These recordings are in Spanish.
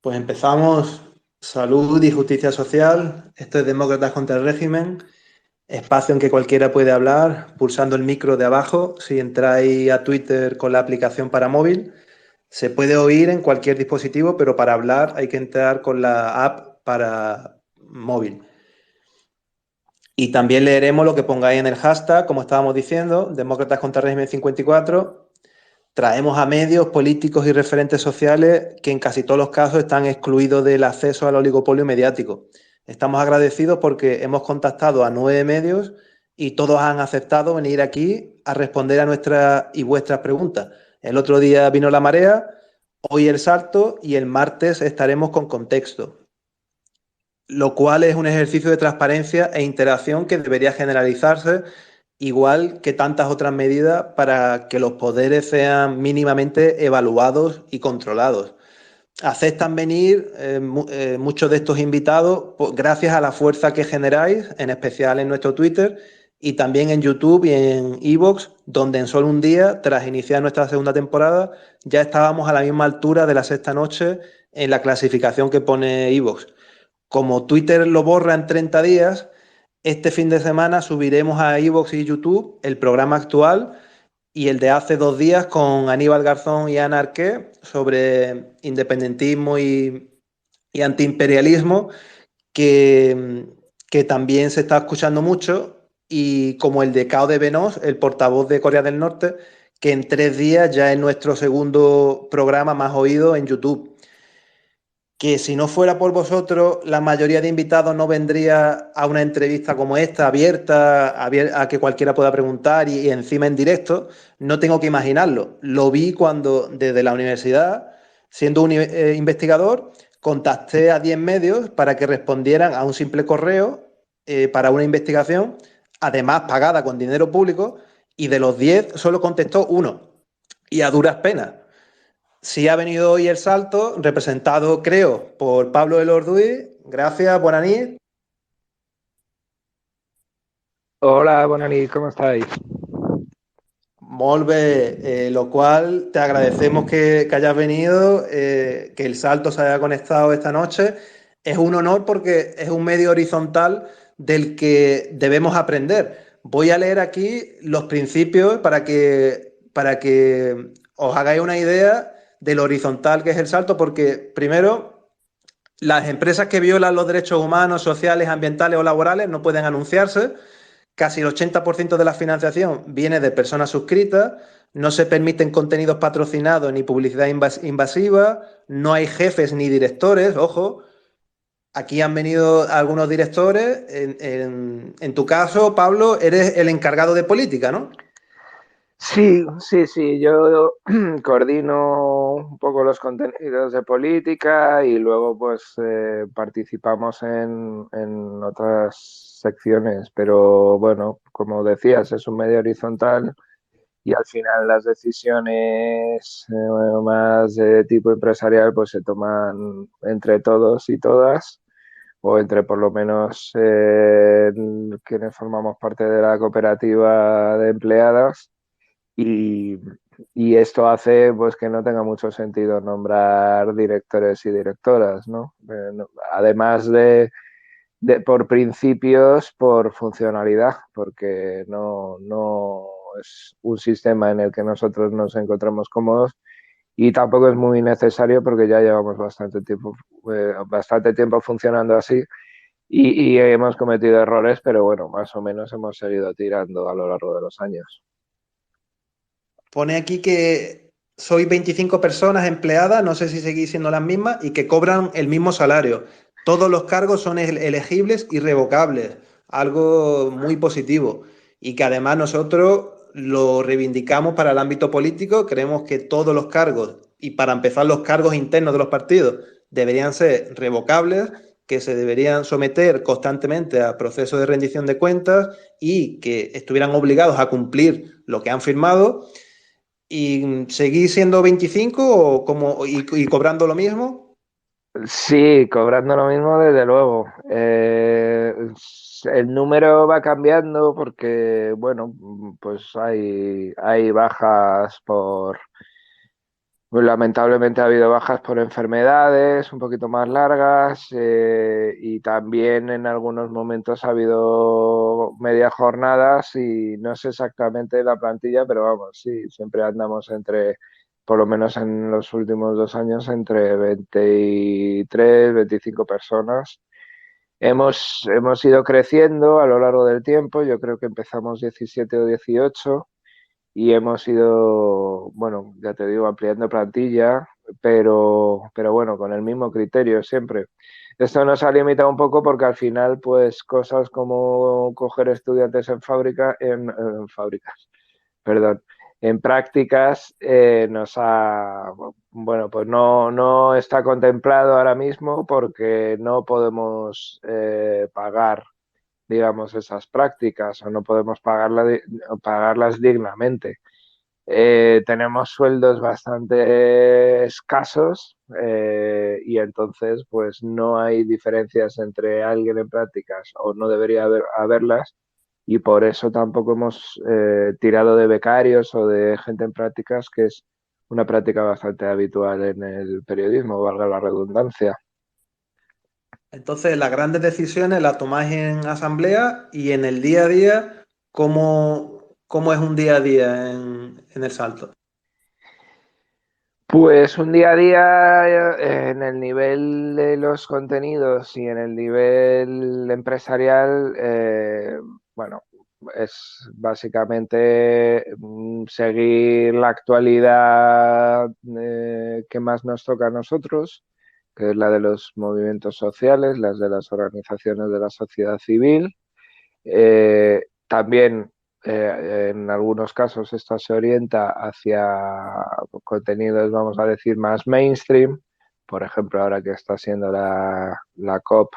Pues empezamos. Salud y justicia social. Esto es Demócratas contra el régimen. Espacio en que cualquiera puede hablar, pulsando el micro de abajo. Si entráis a Twitter con la aplicación para móvil, se puede oír en cualquier dispositivo, pero para hablar hay que entrar con la app para móvil. Y también leeremos lo que pongáis en el hashtag, como estábamos diciendo, Demócratas contra el régimen 54. Traemos a medios, políticos y referentes sociales que en casi todos los casos están excluidos del acceso al oligopolio mediático. Estamos agradecidos porque hemos contactado a 9 medios y todos han aceptado venir aquí a responder a nuestras y vuestras preguntas. El otro día vino La Marea, hoy El Salto y el martes estaremos con Contexto, lo cual es un ejercicio de transparencia e interacción que debería generalizarse, igual que tantas otras medidas para que los poderes sean mínimamente evaluados y controlados. Aceptan venir muchos de estos invitados gracias a la fuerza que generáis, en especial en nuestro Twitter y también en YouTube y en iVoox, donde en solo un día, tras iniciar nuestra segunda temporada, ya estábamos a la misma altura de la sexta noche en la clasificación que pone iVoox. Como Twitter lo borra en 30 días, este fin de semana subiremos a iVoox y YouTube el programa actual y el de hace 2 días con Aníbal Garzón y Ana Arqué sobre independentismo y antiimperialismo, que, que también se está escuchando mucho, y como el de Cao de Benos, el portavoz de Corea del Norte, que en 3 días ya es nuestro segundo programa más oído en YouTube. Que si no fuera por vosotros, la mayoría de invitados no vendría a una entrevista como esta, abierta, a que cualquiera pueda preguntar y encima en directo. No tengo que imaginarlo. Lo vi cuando desde la universidad, siendo un investigador, contacté a 10 medios para que respondieran a un simple correo para una investigación, además pagada con dinero público, y de los 10 solo contestó uno, y a duras penas. Sí ha venido hoy El Salto, representado, creo, por Pablo de Orduy. Gracias, buenas noches. Hola, Bonani, ¿cómo estáis? Molt bé, lo cual te agradecemos que hayas venido, que El Salto se haya conectado esta noche. Es un honor porque es un medio horizontal del que debemos aprender. Voy a leer aquí los principios para que os hagáis una idea de lo horizontal que es El Salto, porque primero, las empresas que violan los derechos humanos, sociales, ambientales o laborales no pueden anunciarse. Casi el 80% de la financiación viene de personas suscritas. No se permiten contenidos patrocinados ni publicidad invasiva. No hay jefes ni directores. Ojo, aquí han venido algunos directores. En tu caso, Pablo, eres el encargado de política, ¿no? Sí, sí, sí, yo coordino un poco los contenidos de política y luego pues participamos en otras secciones, pero bueno, como decías, es un medio horizontal y al final las decisiones más de tipo empresarial pues se toman entre todos y todas o entre por lo menos quienes formamos parte de la cooperativa de empleadas y, y esto hace pues que no tenga mucho sentido nombrar directores y directoras, ¿no? Además por principios, por funcionalidad, porque no es un sistema en el que nosotros nos encontramos cómodos y tampoco es muy necesario porque ya llevamos bastante tiempo funcionando así y hemos cometido errores, pero bueno, más o menos hemos seguido tirando a lo largo de los años. Pone aquí que sois 25 personas empleadas, no sé si seguís siendo las mismas, y que cobran el mismo salario. Todos los cargos son elegibles y revocables, algo muy positivo. Y que además nosotros lo reivindicamos para el ámbito político. Creemos que todos los cargos, y para empezar los cargos internos de los partidos, deberían ser revocables, que se deberían someter constantemente a procesos de rendición de cuentas y que estuvieran obligados a cumplir lo que han firmado. ¿Y seguís siendo 25 y cobrando lo mismo? Sí, cobrando lo mismo, desde luego. El número va cambiando porque, bueno, pues hay bajas Pues lamentablemente ha habido bajas por enfermedades un poquito más largas y también en algunos momentos ha habido medias jornadas y no sé exactamente la plantilla, pero vamos, sí, siempre andamos entre, por lo menos en los últimos 2 años, entre 23, 25 personas. Hemos ido creciendo a lo largo del tiempo, yo creo que empezamos 17 o 18 y hemos ido, bueno, ya te digo, ampliando plantilla, pero bueno, con el mismo criterio siempre. Esto nos ha limitado un poco porque al final, pues cosas como coger estudiantes en fábricas, perdón, en prácticas bueno, pues no está contemplado ahora mismo porque no podemos pagar, digamos, esas prácticas o no podemos pagarlas dignamente. Tenemos sueldos bastante escasos y entonces pues no hay diferencias entre alguien en prácticas o no debería haberlas y por eso tampoco hemos tirado de becarios o de gente en prácticas, que es una práctica bastante habitual en el periodismo, valga la redundancia. Entonces, las grandes decisiones las tomáis en asamblea y en el día a día, ¿cómo es un día a día en el Salto? Pues un día a día en el nivel de los contenidos y en el nivel empresarial, bueno, es básicamente seguir la actualidad que más nos toca a nosotros, que es la de los movimientos sociales, las de las organizaciones de la sociedad civil. También en algunos casos esto se orienta hacia contenidos, vamos a decir, más mainstream. Por ejemplo, ahora que está siendo la COP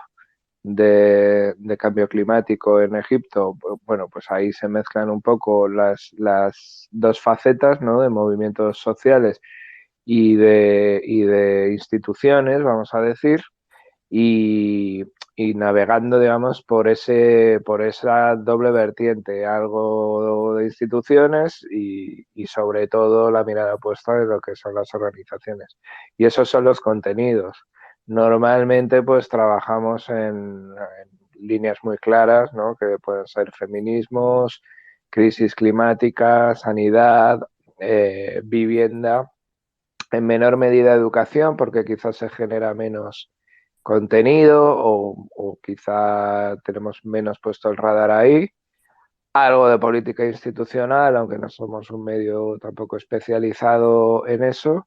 de cambio climático en Egipto, bueno, pues ahí se mezclan un poco las dos facetas, ¿no? De movimientos sociales y de instituciones, vamos a decir y, y navegando, digamos, por esa doble vertiente, algo de instituciones y sobre todo la mirada puesta en lo que son las organizaciones. Y esos son los contenidos. Normalmente, pues trabajamos en líneas muy claras, ¿no? Que pueden ser feminismos, crisis climática, sanidad, vivienda, en menor medida educación, porque quizás se genera menos contenido o quizá tenemos menos puesto el radar ahí. Algo de política institucional, aunque no somos un medio tampoco especializado en eso.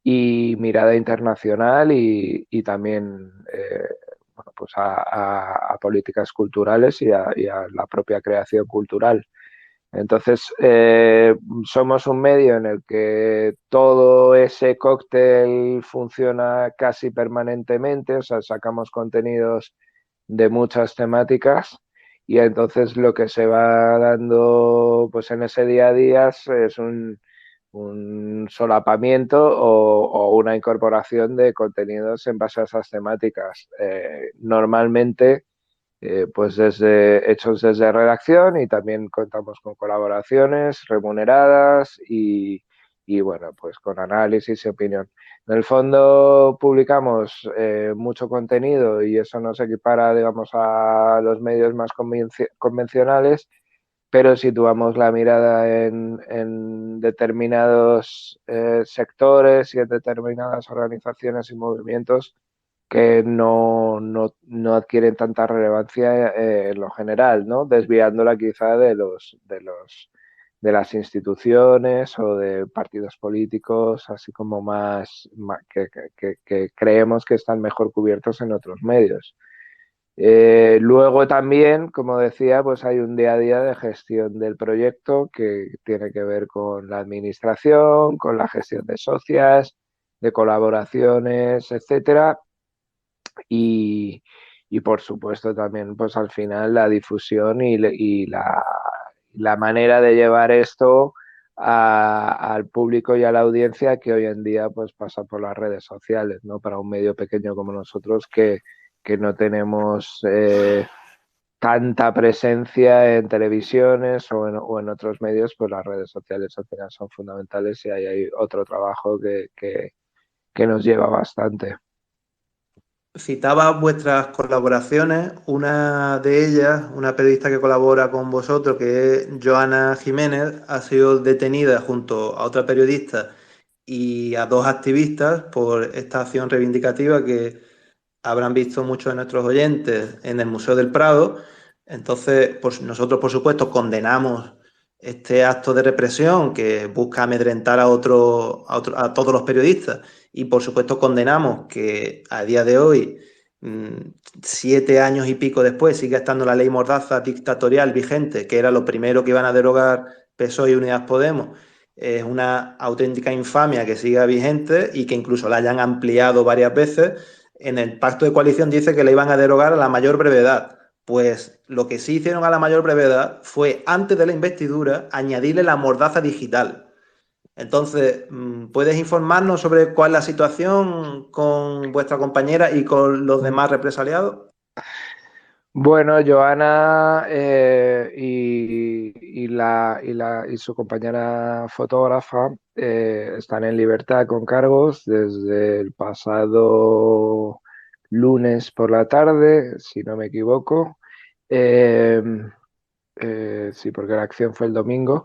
Y mirada internacional y también bueno, pues a políticas culturales y a la propia creación cultural. Entonces, somos un medio en el que todo ese cóctel funciona casi permanentemente, o sea, sacamos contenidos de muchas temáticas y entonces lo que se va dando pues en ese día a día es un solapamiento o una incorporación de contenidos en base a esas temáticas. Normalmente pues hechos desde redacción y también contamos con colaboraciones remuneradas y bueno, pues con análisis y opinión. En el fondo publicamos mucho contenido y eso nos equipara, digamos, a los medios más convencionales, pero situamos la mirada en determinados sectores y en determinadas organizaciones y movimientos que no adquieren tanta relevancia en lo general, ¿no? Desviándola quizá de las instituciones o de partidos políticos, así como que creemos que están mejor cubiertos en otros medios. Luego también, como decía, pues hay un día a día de gestión del proyecto que tiene que ver con la administración, con la gestión de socias, de colaboraciones, etcétera, y, y por supuesto también pues al final la difusión y la manera de llevar esto al público y a la audiencia que hoy en día pues pasa por las redes sociales, ¿no? Para un medio pequeño como nosotros que no tenemos tanta presencia en televisiones o en otros medios, pues las redes sociales al final son fundamentales y ahí hay otro trabajo que nos lleva bastante. Citaba vuestras colaboraciones, una de ellas, una periodista que colabora con vosotros, que es Joana Jiménez, ha sido detenida junto a otra periodista y a dos activistas por esta acción reivindicativa que habrán visto muchos de nuestros oyentes en el Museo del Prado. Entonces, pues nosotros, por supuesto, condenamos este acto de represión que busca amedrentar a todos los periodistas y, por supuesto, condenamos que a día de hoy, 7 años y pico después, sigue estando la ley Mordaza dictatorial vigente, que era lo primero que iban a derogar PSOE y Unidas Podemos. Es una auténtica infamia que siga vigente y que incluso la hayan ampliado varias veces. En el pacto de coalición dice que la iban a derogar a la mayor brevedad. Pues lo que sí hicieron a la mayor brevedad fue, antes de la investidura, añadirle la mordaza digital. Entonces, ¿puedes informarnos sobre cuál es la situación con vuestra compañera y con los demás represaliados? Bueno, Joana y su compañera fotógrafa están en libertad con cargos desde el pasado lunes por la tarde, si no me equivoco. Eh, sí, porque la acción fue el domingo.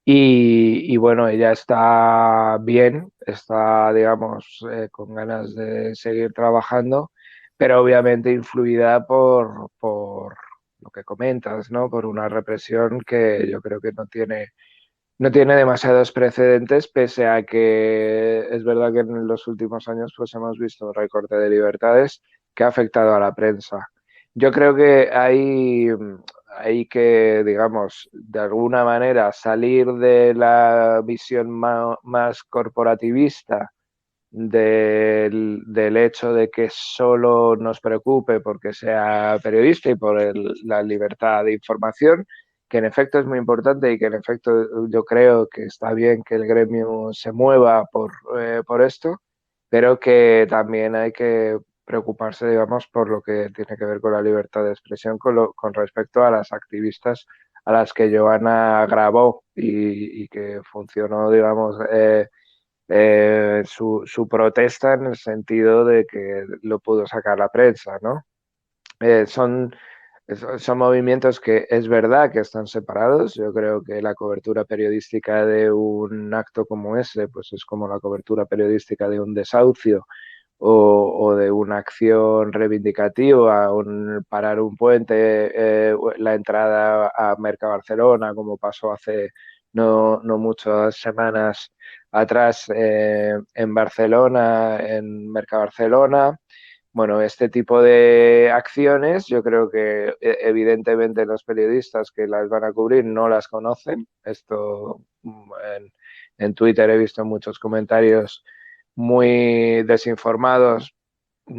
Y bueno, ella está bien, está, digamos, con ganas de seguir trabajando, pero obviamente influida por lo que comentas, ¿no? Por una represión que yo creo que no tiene demasiados precedentes, pese a que es verdad que en los últimos años pues hemos visto un recorte de libertades que ha afectado a la prensa. Yo creo que hay que, digamos, de alguna manera salir de la visión más corporativista del hecho de que solo nos preocupe porque sea periodista y por la libertad de información, que en efecto es muy importante y que en efecto yo creo que está bien que el gremio se mueva por esto, pero que también hay que preocuparse, digamos, por lo que tiene que ver con la libertad de expresión con respecto a las activistas a las que Joana grabó y que funcionó, digamos, su protesta en el sentido de que lo pudo sacar la prensa, ¿no? Eh, son, son movimientos que es verdad que están separados. Yo creo que la cobertura periodística de un acto como ese, pues es como la cobertura periodística de un desahucio o de una acción reivindicativa, parar un puente, la entrada a Merca Barcelona, como pasó hace no muchas semanas atrás en Barcelona, en Merca Barcelona. Bueno, este tipo de acciones, yo creo que evidentemente los periodistas que las van a cubrir no las conocen. Esto en Twitter he visto muchos comentarios muy desinformados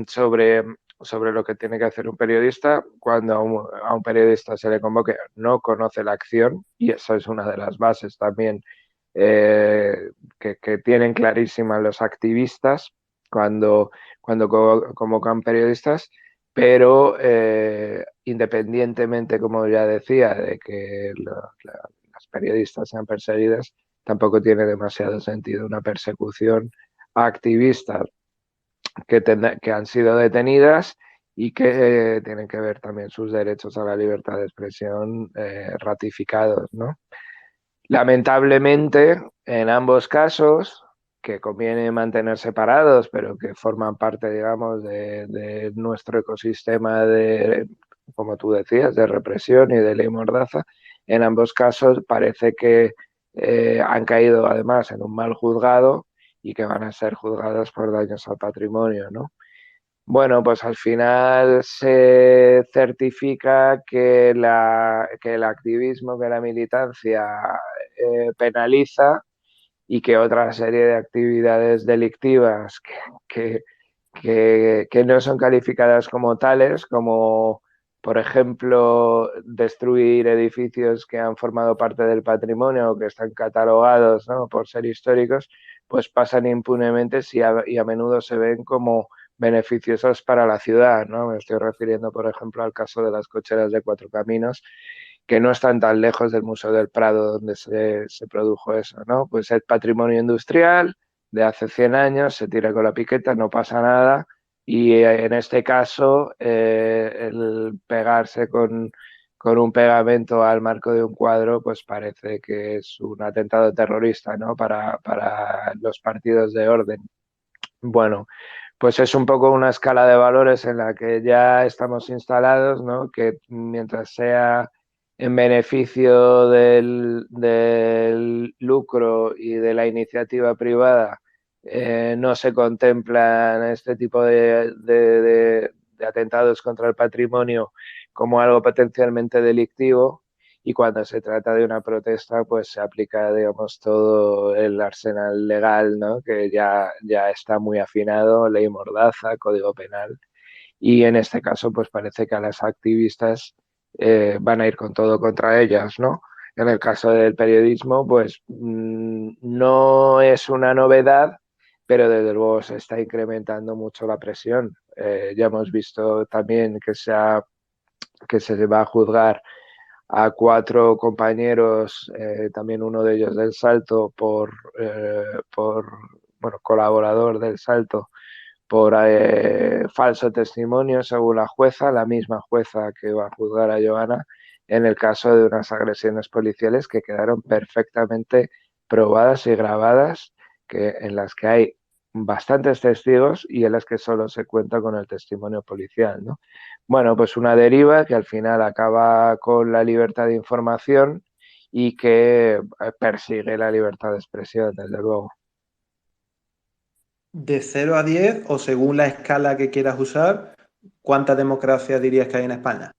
sobre, sobre lo que tiene que hacer un periodista. Cuando a un periodista se le convoque, no conoce la acción y eso es una de las bases también que tienen clarísimas los activistas cuando convocan periodistas, pero independientemente, como ya decía, de que las periodistas sean perseguidas, tampoco tiene demasiado sentido una persecución a activistas que han sido detenidas y que tienen que ver también sus derechos a la libertad de expresión ratificados, ¿no? Lamentablemente, en ambos casos, que conviene mantener separados, pero que forman parte, digamos, de nuestro ecosistema de, como tú decías, de represión y de ley mordaza, en ambos casos parece que han caído además en un mal juzgado y que van a ser juzgados por daños al patrimonio, ¿no? Bueno, pues al final se certifica que el activismo, que la militancia penaliza y que otra serie de actividades delictivas que, que no son calificadas como tales, como por ejemplo destruir edificios que han formado parte del patrimonio o que están catalogados, ¿no?, por ser históricos, pues pasan impunemente y a menudo se ven como beneficiosos para la ciudad, ¿no? Me estoy refiriendo, por ejemplo, al caso de las cocheras de Cuatro Caminos, que no están tan lejos del Museo del Prado donde se produjo eso, ¿no? Pues es patrimonio industrial de hace 100 años, se tira con la piqueta, no pasa nada, y en este caso el pegarse con un pegamento al marco de un cuadro, pues parece que es un atentado terrorista, ¿no? Para los partidos de orden. Bueno, pues es un poco una escala de valores en la que ya estamos instalados, ¿no? Que mientras sea en beneficio del lucro y de la iniciativa privada, no se contemplan este tipo de atentados contra el patrimonio como algo potencialmente delictivo, y cuando se trata de una protesta, pues se aplica, digamos, todo el arsenal legal, ¿no? Que ya está muy afinado, ley Mordaza, Código Penal, y en este caso, pues parece que a las activistas van a ir con todo contra ellas, ¿no? En el caso del periodismo, pues no es una novedad, pero desde luego se está incrementando mucho la presión. Ya hemos visto también que se va a juzgar a 4 compañeros, también uno de ellos del Salto, por bueno, colaborador del Salto, por falso testimonio, según la misma jueza que va a juzgar a Joana, en el caso de unas agresiones policiales que quedaron perfectamente probadas y grabadas, en las que hay bastantes testigos y en las que solo se cuenta con el testimonio policial, ¿no? Bueno, pues una deriva que al final acaba con la libertad de información y que persigue la libertad de expresión, desde luego. De 0 a 10, o según la escala que quieras usar, ¿cuánta democracia dirías que hay en España?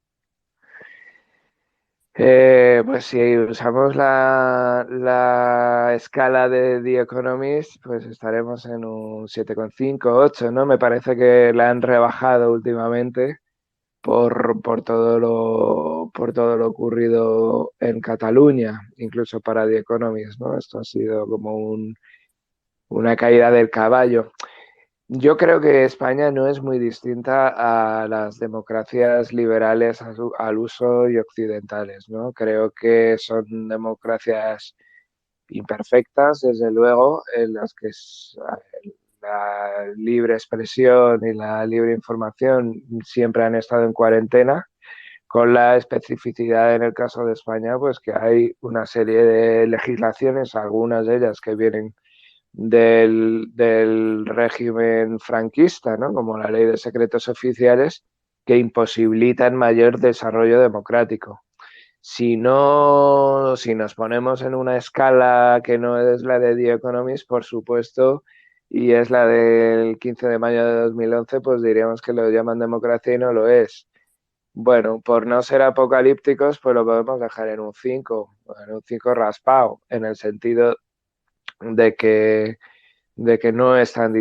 Pues si usamos la escala de The Economist, pues estaremos en un 7,5, 8, ¿no? Me parece que la han rebajado últimamente por todo lo ocurrido en Cataluña, incluso para The Economist, ¿no? Esto ha sido como una caída del caballo. Yo creo que España no es muy distinta a las democracias liberales al uso y occidentales, ¿no? Creo que son democracias imperfectas, desde luego, en las que la libre expresión y la libre información siempre han estado en cuarentena, con la especificidad en el caso de España, pues que hay una serie de legislaciones, algunas de ellas que vienen del régimen franquista, ¿no? Como la ley de secretos oficiales, que imposibilitan mayor desarrollo democrático. Si nos ponemos en una escala que no es la de The Economist, por supuesto, y es la del 15 de mayo de 2011, pues diríamos que lo llaman democracia y no lo es. Bueno, por no ser apocalípticos, pues lo podemos dejar en un 5, en un 5 raspado, en el sentido de que no es tan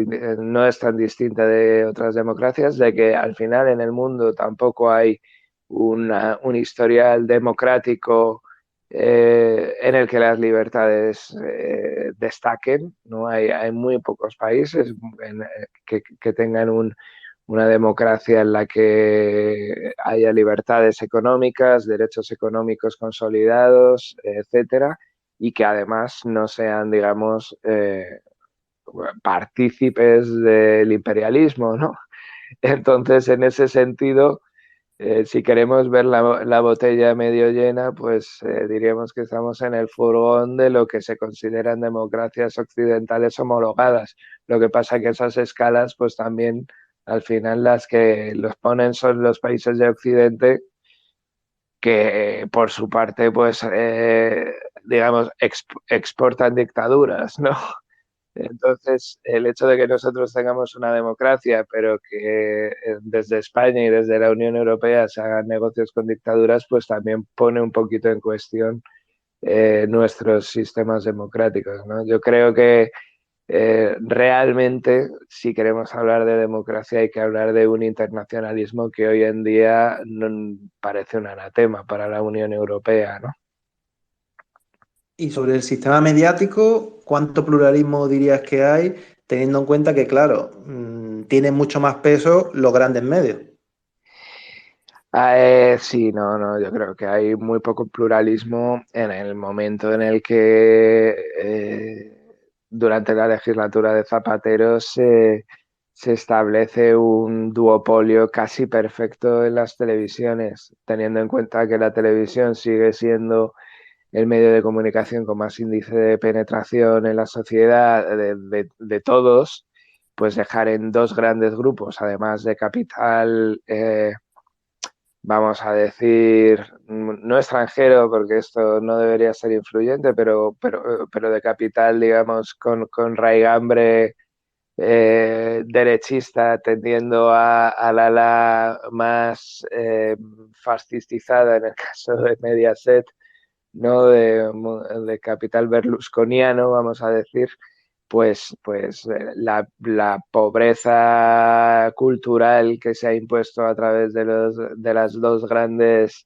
distinta de otras democracias, de que al final en el mundo tampoco hay un historial democrático en el que las libertades destaquen, ¿no? Hay muy pocos países que tengan una democracia en la que haya libertades económicas, derechos económicos consolidados, etcétera, y que además no sean, digamos, partícipes del imperialismo, ¿no? Entonces, en ese sentido, si queremos ver la botella medio llena, pues diríamos que estamos en el furgón de lo que se consideran democracias occidentales homologadas. Lo que pasa que esas escalas, pues también al final las que los ponen son los países de Occidente que por su parte, pues, digamos, exportan dictaduras, ¿no? Entonces, el hecho de que nosotros tengamos una democracia, pero que desde España y desde la Unión Europea se hagan negocios con dictaduras, pues también pone un poquito en cuestión nuestros sistemas democráticos, ¿no? Yo creo que realmente, si queremos hablar de democracia, hay que hablar de un internacionalismo que hoy en día parece un anatema para la Unión Europea, ¿no? Y sobre el sistema mediático, ¿cuánto pluralismo dirías que hay? Teniendo en cuenta que, claro, tienen mucho más peso los grandes medios. Sí, no, yo creo que hay muy poco pluralismo en el momento en el que durante la legislatura de Zapatero se establece un duopolio casi perfecto en las televisiones, teniendo en cuenta que la televisión sigue siendo el medio de comunicación con más índice de penetración en la sociedad de todos, pues dejar en dos grandes grupos, además de capital, vamos a decir, no extranjero, porque esto no debería ser influyente, pero de capital, digamos, con raigambre derechista, tendiendo al ala más fascistizada en el caso de Mediaset, ¿no? De capital berlusconiano, vamos a decir, pues la pobreza cultural que se ha impuesto a través de las dos grandes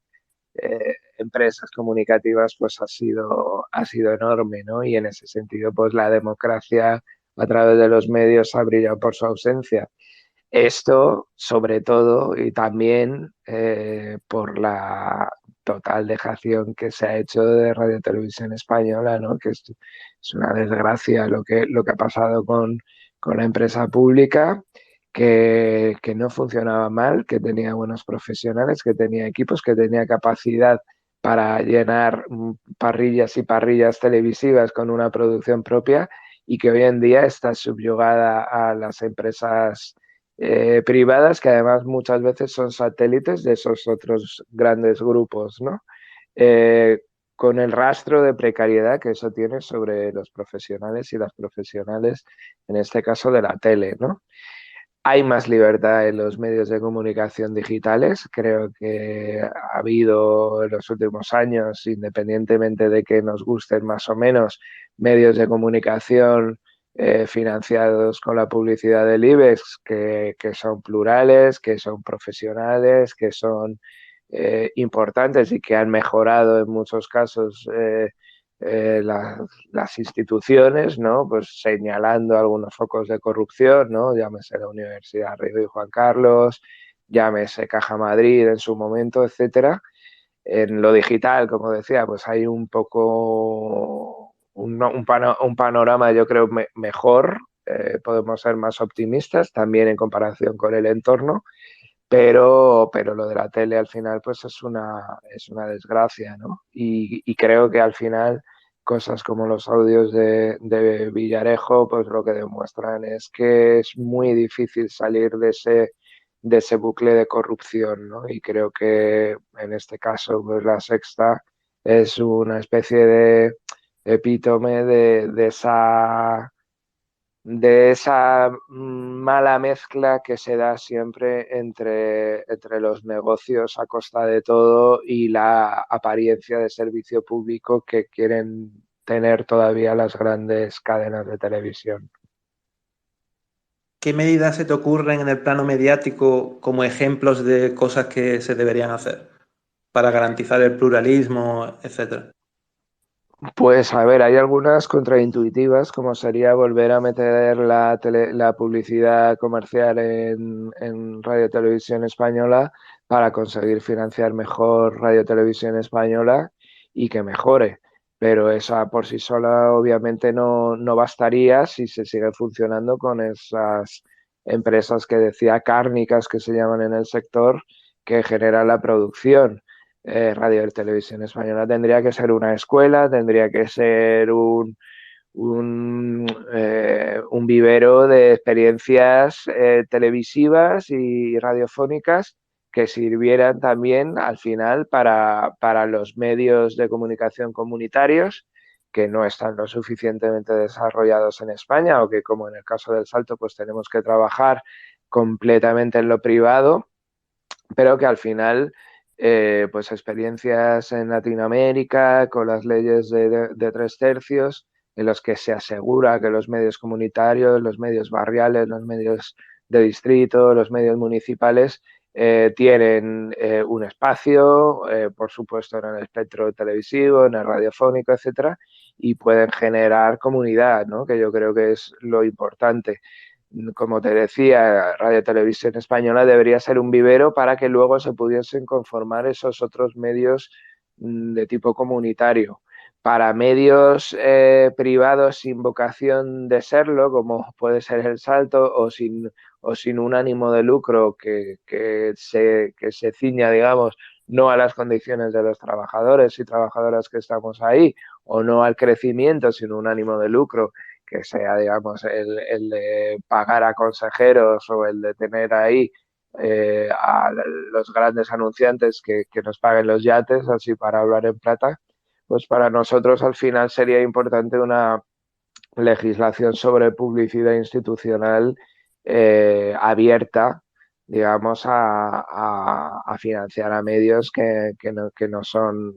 empresas comunicativas pues ha sido enorme, ¿no? Y en ese sentido, pues la democracia a través de los medios ha brillado por su ausencia. Esto, sobre todo, y también por la total dejación que se ha hecho de Radio Televisión Española, ¿no? Que es una desgracia lo que ha pasado con la empresa pública, que no funcionaba mal, que tenía buenos profesionales, que tenía equipos, que tenía capacidad para llenar parrillas y parrillas televisivas con una producción propia y que hoy en día está subyugada a las empresas privadas que además muchas veces son satélites de esos otros grandes grupos, ¿no? Con el rastro de precariedad que eso tiene sobre los profesionales y las profesionales, en este caso de la tele, ¿no? Hay más libertad en los medios de comunicación digitales. Creo que ha habido en los últimos años, independientemente de que nos gusten más o menos, medios de comunicación financiados con la publicidad del IBEX, que son plurales, que son profesionales, que son importantes y que han mejorado en muchos casos las instituciones, ¿no? Pues señalando algunos focos de corrupción, ¿no? Llámese la Universidad Rey Juan Carlos, llámese Caja Madrid en su momento, etcétera. En lo digital, como decía, pues hay un poco un panorama, yo creo, mejor. Podemos ser más optimistas también en comparación con el entorno, pero lo de la tele al final pues es una desgracia, ¿no? Y creo que al final cosas como los audios de Villarejo pues lo que demuestran es que es muy difícil salir de ese bucle de corrupción, ¿no? Y creo que en este caso pues La Sexta es una especie de epítome de esa mala mezcla que se da siempre entre los negocios a costa de todo y la apariencia de servicio público que quieren tener todavía las grandes cadenas de televisión. ¿Qué medidas se te ocurren en el plano mediático como ejemplos de cosas que se deberían hacer para garantizar el pluralismo, etcétera? Pues a ver, hay algunas contraintuitivas, como sería volver a meter la publicidad comercial en Radio Televisión Española para conseguir financiar mejor Radio Televisión Española y que mejore. Pero esa por sí sola obviamente no bastaría si se sigue funcionando con esas empresas que decía cárnicas que se llaman en el sector que generan la producción. Radio y Televisión Española tendría que ser una escuela, tendría que ser un vivero de experiencias televisivas y radiofónicas que sirvieran también al final para los medios de comunicación comunitarios que no están lo suficientemente desarrollados en España o que, como en el caso del Salto, pues tenemos que trabajar completamente en lo privado, pero que al final pues experiencias en Latinoamérica con las leyes de 3/3 en los que se asegura que los medios comunitarios, los medios barriales, los medios de distrito, los medios municipales tienen un espacio, por supuesto en el espectro televisivo, en el radiofónico, etcétera, y pueden generar comunidad, ¿no? Que yo creo que es lo importante. como te decía, Radio Televisión Española debería ser un vivero para que luego se pudiesen conformar esos otros medios de tipo comunitario. Para medios privados sin vocación de serlo, como puede ser El Salto, o sin un ánimo de lucro que se ciña, digamos, no a las condiciones de los trabajadores y trabajadoras que estamos ahí, o no al crecimiento, sino un ánimo de lucro que sea, digamos, el de pagar a consejeros o el de tener ahí a los grandes anunciantes que nos paguen los yates, así para hablar en plata, pues para nosotros al final sería importante una legislación sobre publicidad institucional abierta, digamos, a financiar a medios que no son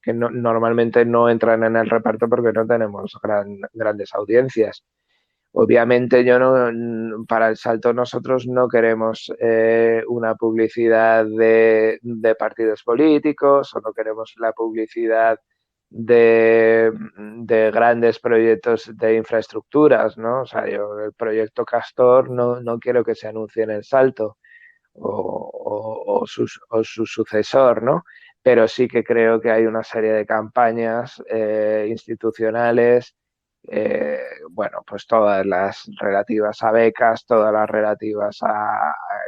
que no, normalmente no entran en el reparto porque no tenemos grandes audiencias. Obviamente yo no, para el Salto nosotros no queremos una publicidad de partidos políticos o no queremos la publicidad de grandes proyectos de infraestructuras, ¿no? O sea, yo el proyecto Castor no quiero que se anuncie en el Salto o su sucesor, ¿no? Pero sí que creo que hay una serie de campañas institucionales, bueno, pues todas las relativas a becas, todas las relativas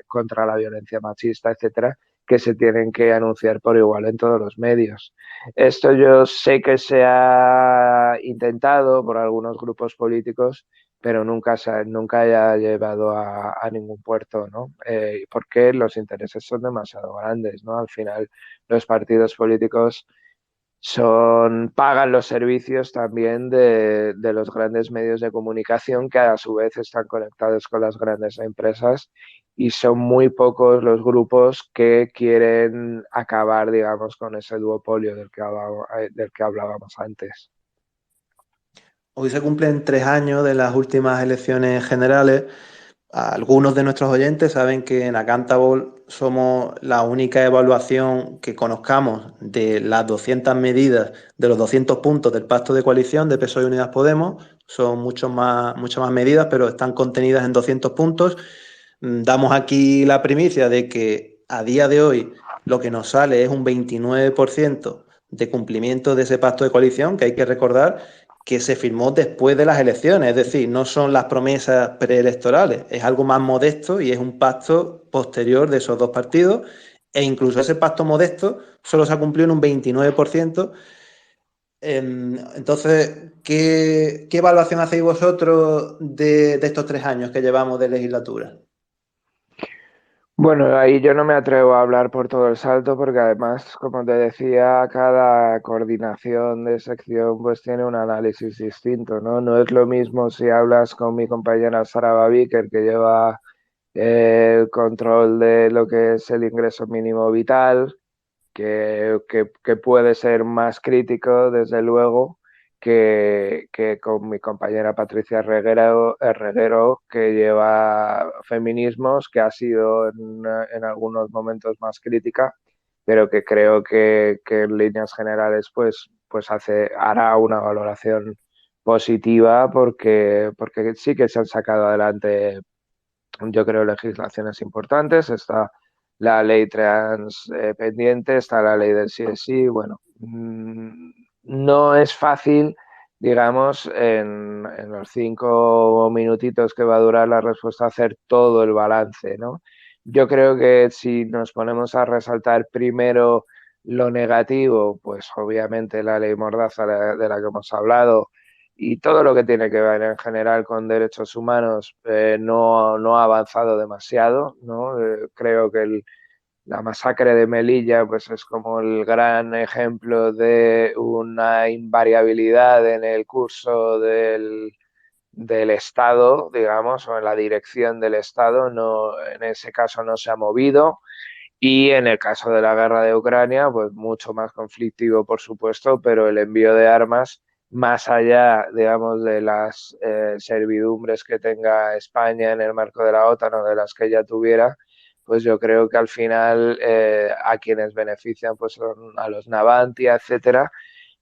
contra la violencia machista, etcétera, que se tienen que anunciar por igual en todos los medios. Esto yo sé que se ha intentado por algunos grupos políticos, pero nunca haya llevado a ningún puerto, ¿no? Porque los intereses son demasiado grandes, ¿no? Al final, los partidos políticos pagan los servicios también de los grandes medios de comunicación que a su vez están conectados con las grandes empresas y son muy pocos los grupos que quieren acabar, digamos, con ese duopolio del que hablábamos antes. Hoy se cumplen 3 años de las últimas elecciones generales. Algunos de nuestros oyentes saben que en Accountable somos la única evaluación que conozcamos de las 200 medidas, de los 200 puntos del pacto de coalición de PSOE y Unidas Podemos. Son muchas más medidas, pero están contenidas en 200 puntos. Damos aquí la primicia de que a día de hoy lo que nos sale es un 29% de cumplimiento de ese pacto de coalición, que hay que recordar que se firmó después de las elecciones, es decir, no son las promesas preelectorales, es algo más modesto y es un pacto posterior de esos dos partidos, e incluso ese pacto modesto solo se ha cumplido en un 29%. Entonces, ¿qué evaluación hacéis vosotros de estos 3 años que llevamos de legislatura? Bueno, ahí yo no me atrevo a hablar por todo el Salto porque además, como te decía, cada coordinación de sección pues tiene un análisis distinto, ¿no? No es lo mismo si hablas con mi compañera Sara Babiker, que lleva el control de lo que es el ingreso mínimo vital, que puede ser más crítico, desde luego, que con mi compañera Patricia Reguero, que lleva feminismos, que ha sido en algunos momentos más crítica, pero que creo que en líneas generales hará una valoración positiva porque sí que se han sacado adelante, yo creo, legislaciones importantes. Está la ley trans pendiente, está la ley del sí es sí. Bueno, no es fácil, digamos, en los 5 minutitos que va a durar la respuesta, hacer todo el balance, ¿no? Yo creo que si nos ponemos a resaltar primero lo negativo, pues obviamente la ley Mordaza de la que hemos hablado y todo lo que tiene que ver en general con derechos humanos no ha avanzado demasiado, ¿no? Creo que la masacre de Melilla pues es como el gran ejemplo de una invariabilidad en el curso del Estado, digamos, o en la dirección del Estado. No, en ese caso no se ha movido. Y en el caso de la guerra de Ucrania, pues mucho más conflictivo, por supuesto, pero el envío de armas, más allá, digamos, de las servidumbres que tenga España en el marco de la OTAN o de las que ella tuviera, pues yo creo que al final a quienes benefician pues son a los Navantia, etcétera,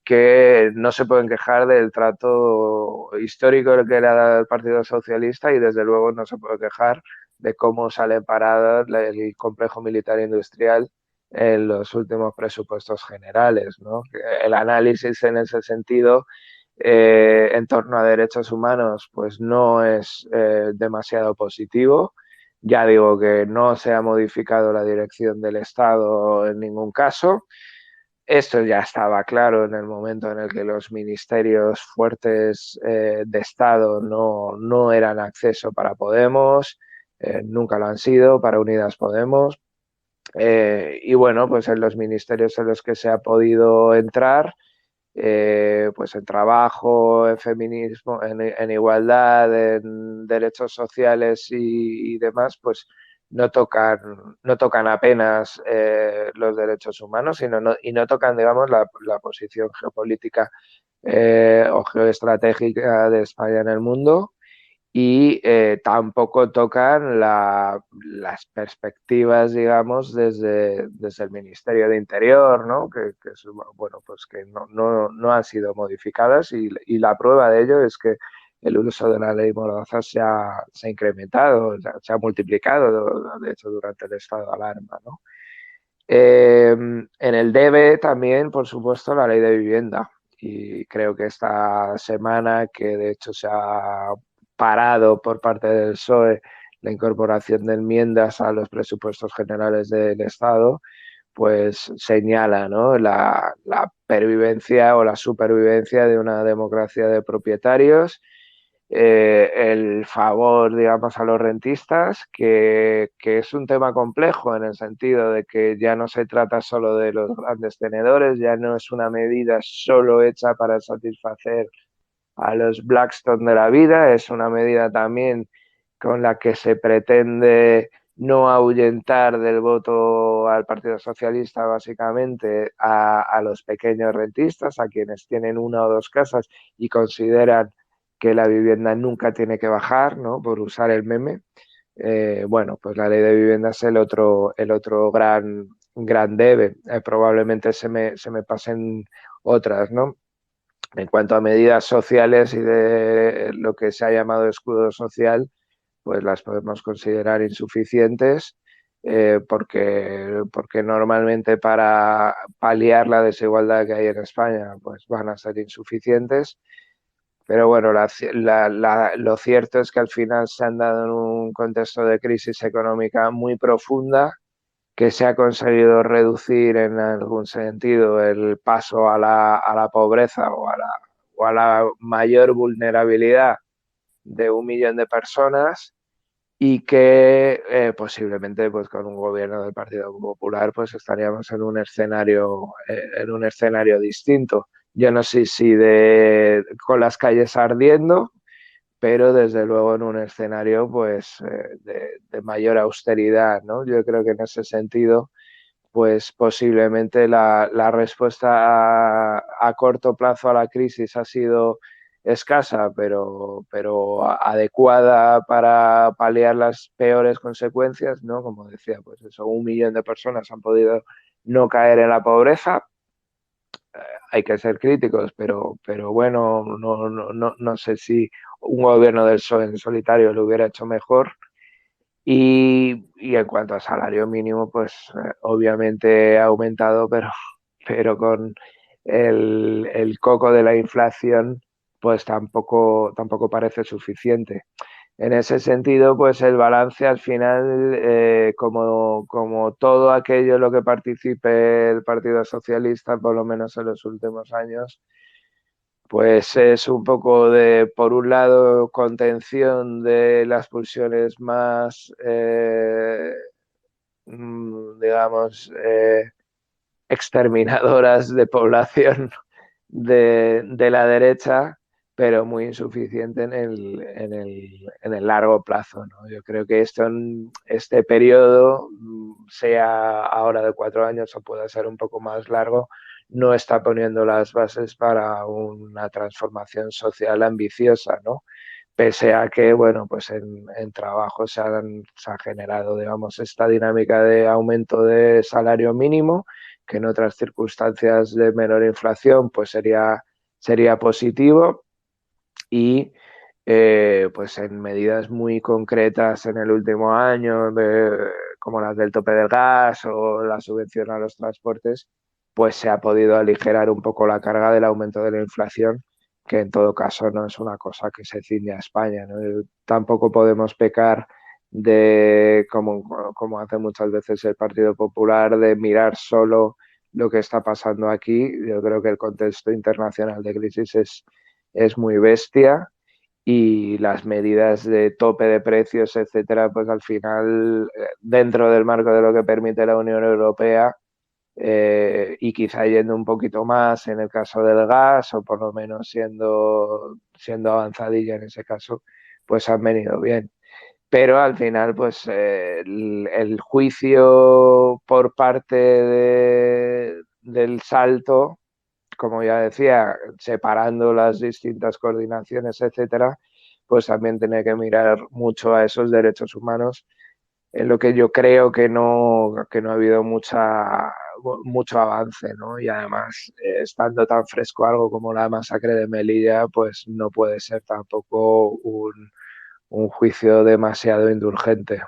que no se pueden quejar del trato histórico que le ha dado el Partido Socialista y desde luego no se puede quejar de cómo sale parada el complejo militar industrial en los últimos presupuestos generales, ¿no? El análisis en ese sentido en torno a derechos humanos pues no es demasiado positivo. Ya digo que no se ha modificado la dirección del Estado en ningún caso. Esto ya estaba claro en el momento en el que los ministerios fuertes de Estado no eran acceso para Podemos, nunca lo han sido para Unidas Podemos. Y bueno, pues en los ministerios en los que se ha podido entrar, pues en trabajo, en feminismo, en igualdad, en derechos sociales y demás, pues no tocan apenas los derechos humanos y no tocan, digamos, la posición geopolítica o geoestratégica de España en el mundo y tampoco tocan las perspectivas, digamos, desde el Ministerio de Interior, ¿no? Que es, bueno, pues que no han sido modificadas y la prueba de ello es que el uso de la ley Mordaza se ha incrementado, se ha multiplicado, de hecho, durante el estado de alarma, ¿no? En el DEBE también, por supuesto, la ley de vivienda. Y creo que esta semana, que de hecho se ha parado por parte del PSOE la incorporación de enmiendas a los presupuestos generales del Estado, pues señala, ¿no?, la pervivencia o la supervivencia de una democracia de propietarios, el favor, digamos, a los rentistas, que es un tema complejo en el sentido de que ya no se trata solo de los grandes tenedores, ya no es una medida solo hecha para satisfacer a los Blackstone de la vida, es una medida también con la que se pretende no ahuyentar del voto al Partido Socialista básicamente a los pequeños rentistas, a quienes tienen una o dos casas y consideran que la vivienda nunca tiene que bajar, ¿no?, por usar el meme. Bueno, pues la ley de vivienda es el otro gran debe. Probablemente se me pasen otras, ¿no? En cuanto a medidas sociales y de lo que se ha llamado escudo social, pues las podemos considerar insuficientes porque normalmente para paliar la desigualdad que hay en España pues van a ser insuficientes. Pero bueno, lo cierto es que al final se han dado en un contexto de crisis económica muy profunda, que se ha conseguido reducir en algún sentido el paso a la pobreza o a la mayor vulnerabilidad de 1 millón de personas y que posiblemente pues con un gobierno del Partido Popular pues estaríamos en un escenario distinto. Yo no sé si con las calles ardiendo, pero desde luego en un escenario pues de mayor austeridad, ¿no? Yo creo que en ese sentido pues posiblemente la respuesta a corto plazo a la crisis ha sido escasa, pero adecuada para paliar las peores consecuencias, ¿no? Como decía, pues eso, 1 millón de personas han podido no caer en la pobreza. Hay que ser críticos, pero bueno, no sé si un gobierno del PSOE en solitario lo hubiera hecho mejor. Y en cuanto a salario mínimo, pues obviamente ha aumentado, pero con el coco de la inflación, pues tampoco parece suficiente. En ese sentido, pues el balance al final, como todo aquello en lo que participe el Partido Socialista, por lo menos en los últimos años, pues es un poco de, por un lado, contención de las pulsiones más, digamos, exterminadoras de población de la derecha, pero muy insuficiente en el largo plazo, ¿no? Yo creo que este periodo, sea ahora de 4 años o pueda ser un poco más largo, no está poniendo las bases para una transformación social ambiciosa, ¿no? Pese a que, bueno, pues en trabajo se ha generado, digamos, esta dinámica de aumento de salario mínimo, que en otras circunstancias de menor inflación pues sería positivo. Y pues en medidas muy concretas en el último año, como las del tope del gas o la subvención a los transportes, pues se ha podido aligerar un poco la carga del aumento de la inflación, que en todo caso no es una cosa que se ciña a España, ¿no? Tampoco podemos pecar de, como hace muchas veces el Partido Popular, de mirar solo lo que está pasando aquí. Yo creo que el contexto internacional de crisis es muy bestia, y las medidas de tope de precios, etcétera, pues al final, dentro del marco de lo que permite la Unión Europea, y quizá yendo un poquito más en el caso del gas, o por lo menos siendo avanzadilla en ese caso, pues han venido bien. Pero al final, pues el juicio por parte del salto, como ya decía, separando las distintas coordinaciones, etcétera, pues también tiene que mirar mucho a esos derechos humanos, en lo que yo creo que no ha habido mucho avance, ¿no? Y además, estando tan fresco algo como la masacre de Melilla, pues no puede ser tampoco un juicio demasiado indulgente.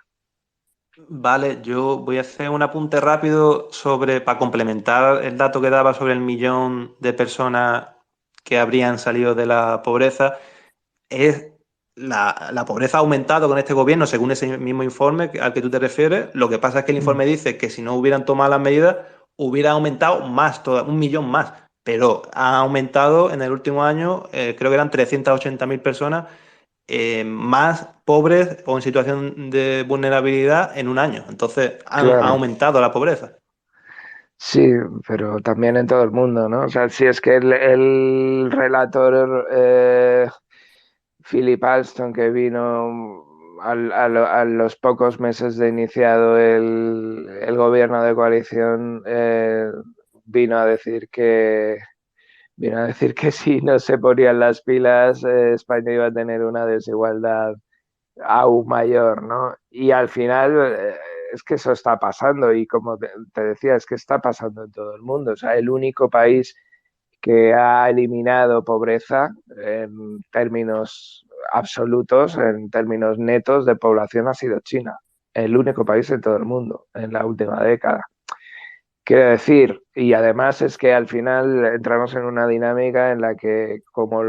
Vale, yo voy a hacer un apunte rápido para complementar el dato que daba sobre el millón de personas que habrían salido de la pobreza. La pobreza ha aumentado con este gobierno, según ese mismo informe al que tú te refieres. Lo que pasa es que el informe dice que si no hubieran tomado las medidas, hubiera aumentado más, un millón más. Pero ha aumentado en el último año, creo que eran 380.000 personas más pobres o en situación de vulnerabilidad en un año. Entonces, ha Claro. aumentado la pobreza. Sí, pero también en todo el mundo, ¿no? O sea, si es que el relator Philip Alston, que vino a los pocos meses de iniciado el gobierno de coalición, vino a decir que si no se ponían las pilas, España iba a tener una desigualdad aún mayor, ¿no? Y al final, es que eso está pasando, y como te decía, es que está pasando en todo el mundo. O sea, el único país que ha eliminado pobreza en términos absolutos, en términos netos de población, ha sido China. El único país en todo el mundo en la última década. Quiero decir, y además es que al final entramos en una dinámica en la que, como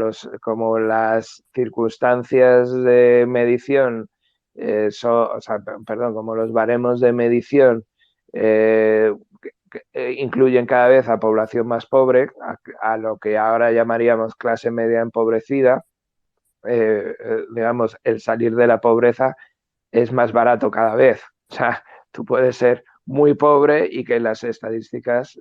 las circunstancias de medición, o sea, perdón, como los baremos de medición eh, incluyen cada vez a población más pobre, a lo que ahora llamaríamos clase media empobrecida, digamos, el salir de la pobreza es más barato cada vez. O sea, tú puedes ser muy pobre y que en las estadísticas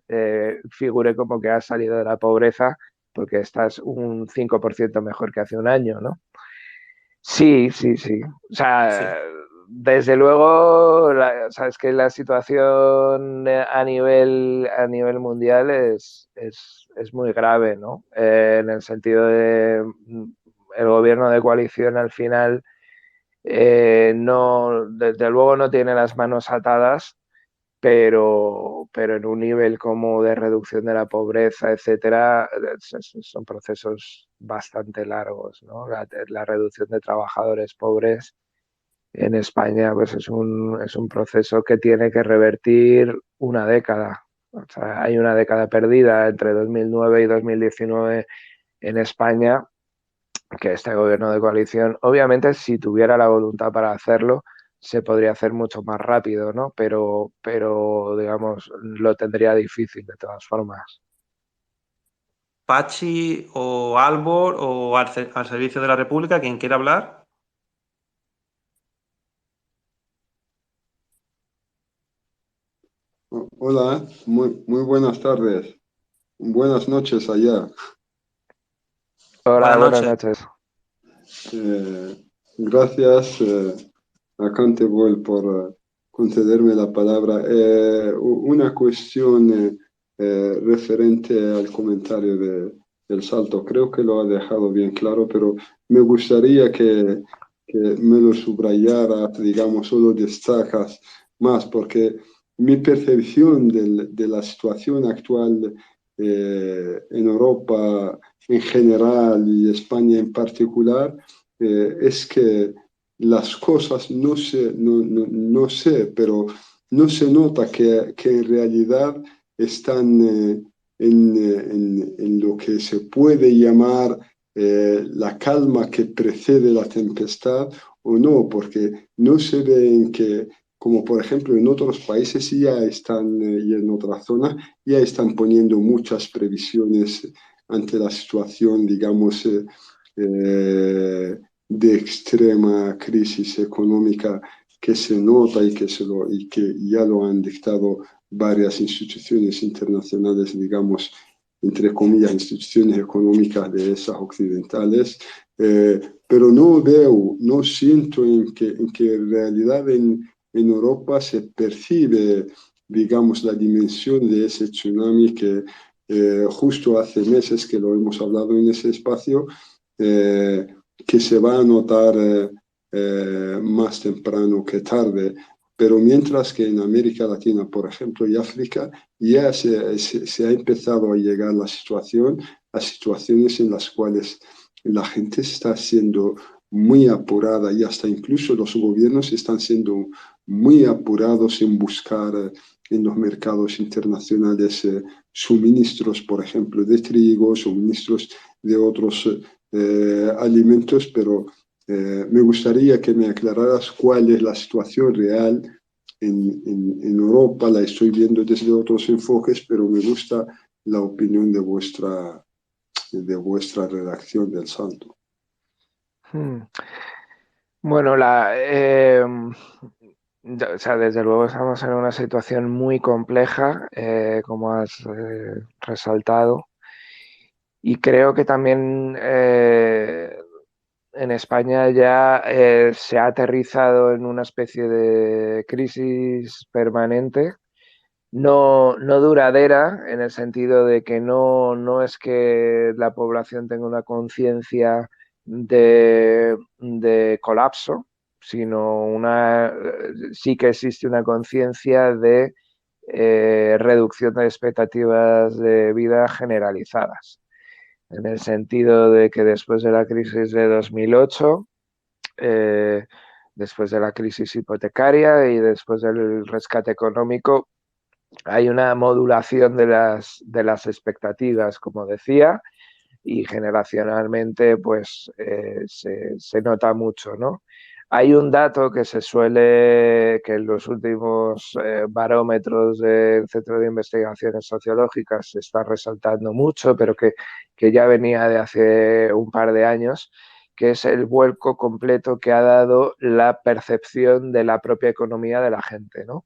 figure como que has salido de la pobreza porque estás un 5% mejor que hace un año, ¿no? Sí, sí, sí. O sea, Sí. desde luego, o sea, es que la situación a nivel mundial es muy grave, ¿no? En el sentido de el gobierno de coalición al final, no, desde luego no tiene las manos atadas, pero en un nivel como de reducción de la pobreza, etcétera, son procesos bastante largos, ¿no? La reducción de trabajadores pobres en España, pues es un proceso que tiene que revertir una década. O sea, hay una década perdida entre 2009 y 2019 en España, que este gobierno de coalición, obviamente, si tuviera la voluntad para hacerlo, se podría hacer mucho más rápido, ¿no? Pero digamos, lo tendría difícil de todas formas. Pachi o Albor o al servicio de la República, quien quiera hablar. Hola, muy buenas tardes. Buenas noches allá. Hola, Buenas buenas noches. noches. Eh, Gracias a Cantebol por concederme la palabra. Una cuestión referente al comentario del salto. Creo que lo ha dejado bien claro, pero me gustaría que me lo subrayaras, digamos, o lo destacas más, porque mi percepción de la situación actual en Europa en general y España en particular es que las cosas no sé, pero no se nota que en realidad están en lo que se puede llamar la calma que precede la tempestad o no, porque no se ve en que, como por ejemplo en otros países ya están, y en otras zonas, ya están poniendo muchas previsiones ante la situación, digamos, de extrema crisis económica que se nota y que ya lo han dictado varias instituciones internacionales, digamos, entre comillas, instituciones económicas de esas occidentales, pero no veo, no siento en que en realidad en Europa se percibe, digamos, la dimensión de ese tsunami que justo hace meses que lo hemos hablado en ese espacio, eh, que se va a notar más temprano que tarde. Pero mientras que en América Latina, por ejemplo, y África, ya se ha empezado a llegar la situación, a situaciones en las cuales la gente está siendo muy apurada y hasta incluso los gobiernos están siendo muy apurados en buscar en los mercados internacionales suministros, por ejemplo, de trigo, suministros de otros alimentos, pero me gustaría que me aclararas cuál es la situación real en Europa. La estoy viendo desde otros enfoques, pero me gusta la opinión de vuestra redacción del Salto. Bueno, o sea, desde luego estamos en una situación muy compleja, como has resaltado, y creo que también en España ya se ha aterrizado en una especie de crisis permanente, no duradera, en el sentido de que no es que la población tenga una conciencia de colapso, sino sí que existe una conciencia de reducción de expectativas de vida generalizadas, en el sentido de que después de la crisis de 2008, después de la crisis hipotecaria y después del rescate económico, hay una modulación de las expectativas, como decía, y generacionalmente pues se nota mucho, ¿no? Hay un dato que que en los últimos barómetros del Centro de Investigaciones Sociológicas se está resaltando mucho, pero que ya venía de hace un par de años, que es el vuelco completo que ha dado la percepción de la propia economía de la gente, ¿no?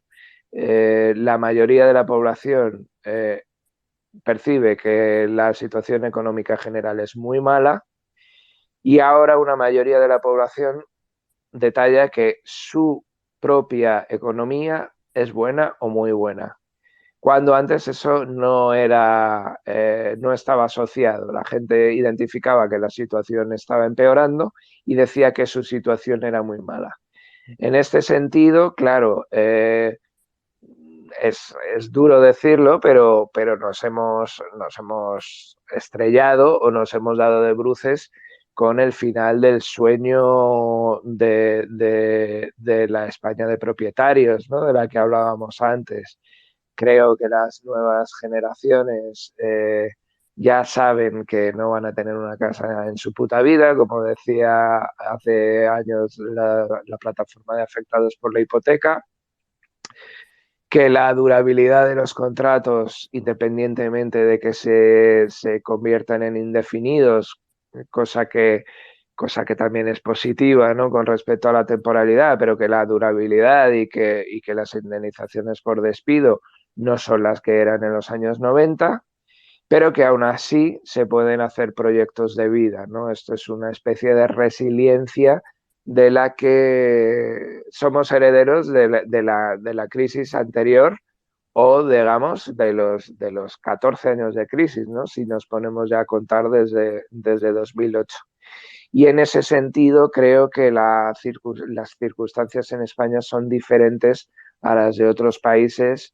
La mayoría de la población percibe que la situación económica general es muy mala y ahora una mayoría de la población detalla que su propia economía es buena o muy buena, cuando antes eso no estaba asociado. La gente identificaba que la situación estaba empeorando y decía que su situación era muy mala. En este sentido, claro, es duro decirlo, pero nos hemos estrellado o nos hemos dado de bruces con el final del sueño de la España de propietarios, ¿no? De la que hablábamos antes. Creo que las nuevas generaciones ya saben que no van a tener una casa en su puta vida, como decía hace años la plataforma de afectados por la hipoteca, que la durabilidad de los contratos, independientemente de que se conviertan en indefinidos, cosa que también es positiva, ¿no?, con respecto a la temporalidad, pero que la durabilidad y que las indemnizaciones por despido no son las que eran en los años 90, pero que aún así se pueden hacer proyectos de vida, ¿no? Esto es una especie de resiliencia de la que somos herederos de la crisis anterior o, digamos, de los 14 años de crisis, ¿no?, si nos ponemos ya a contar desde 2008. Y en ese sentido creo que las circunstancias en España son diferentes a las de otros países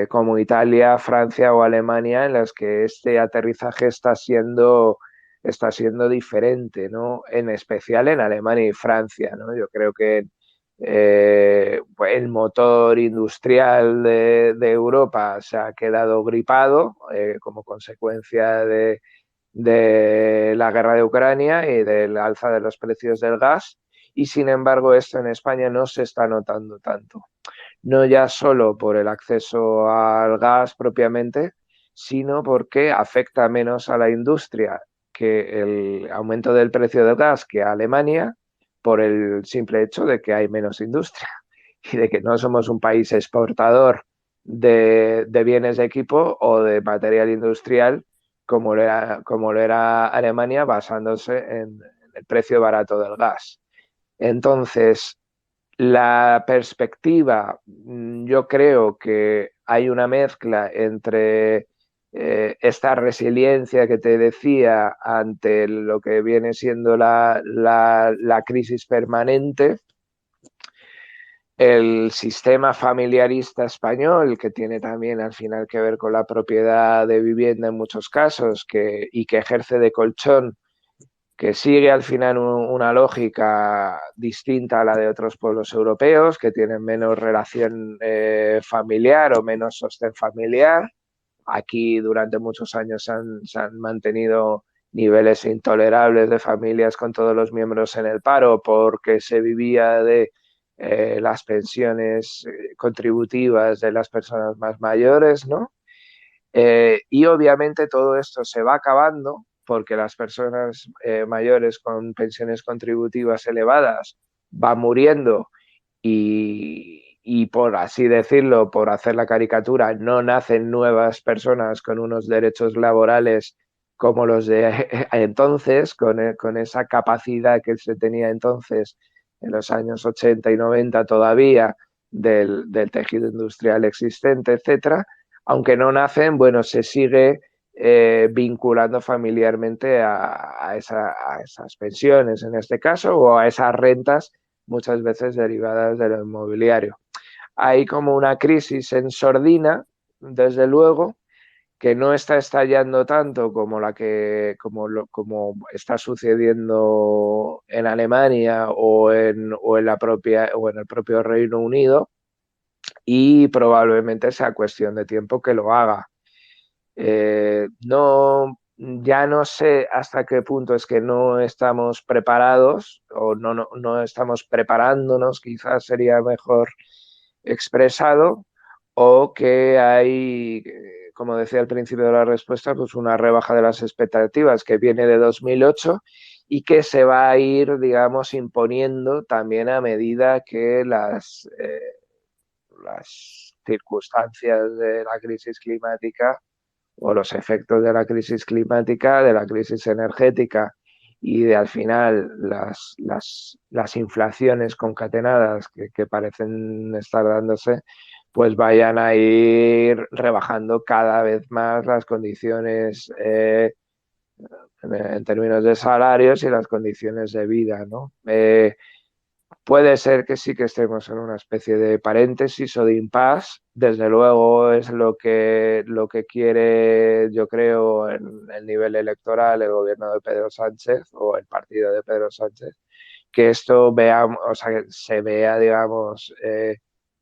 como Italia, Francia o Alemania, en las que este aterrizaje está siendo diferente, ¿no? En especial en Alemania y Francia, ¿no? Yo creo que pues el motor industrial de Europa se ha quedado gripado como consecuencia de la guerra de Ucrania y del alza de los precios del gas, y sin embargo esto en España no se está notando tanto, no ya solo por el acceso al gas propiamente, sino porque afecta menos a la industria que el aumento del precio del gas que a Alemania, por el simple hecho de que hay menos industria y de que no somos un país exportador de bienes de equipo o de material industrial como lo era Alemania, basándose en el precio barato del gas. Entonces, la perspectiva, yo creo que hay una mezcla entre esta resiliencia que te decía ante lo que viene siendo la crisis permanente, el sistema familiarista español, que tiene también al final que ver con la propiedad de vivienda en muchos casos y que ejerce de colchón, que sigue al final una lógica distinta a la de otros pueblos europeos, que tienen menos relación familiar o menos sostén familiar. Aquí durante muchos años se han mantenido niveles intolerables de familias con todos los miembros en el paro porque se vivía de las pensiones contributivas de las personas más mayores, ¿no? Y obviamente todo esto se va acabando porque las personas mayores con pensiones contributivas elevadas van muriendo y por así decirlo, por hacer la caricatura, no nacen nuevas personas con unos derechos laborales como los de entonces, con esa capacidad que se tenía entonces en los años 80 y 90 todavía del tejido industrial existente, etcétera. Aunque no nacen, bueno, se sigue vinculando familiarmente a esas pensiones en este caso o a esas rentas muchas veces derivadas de lo inmobiliario. Hay como una crisis en sordina, desde luego, que no está estallando tanto como como está sucediendo en Alemania o en el propio Reino Unido, y probablemente sea cuestión de tiempo que lo haga. No, ya no sé hasta qué punto es que no estamos preparados o no estamos preparándonos, quizás sería mejor expresado, o que hay, como decía al principio de la respuesta, pues una rebaja de las expectativas que viene de 2008 y que se va a ir, digamos, imponiendo también a medida que las circunstancias de la crisis climática o los efectos de la crisis climática, de la crisis energética y de al final las inflaciones concatenadas que parecen estar dándose, pues vayan a ir rebajando cada vez más las condiciones en términos de salarios y las condiciones de vida, ¿no? Puede ser que sí que estemos en una especie de paréntesis o de impasse. Desde luego es lo que quiere, yo creo, en el nivel electoral el gobierno de Pedro Sánchez o el partido de Pedro Sánchez, que esto o sea, que se vea, digamos,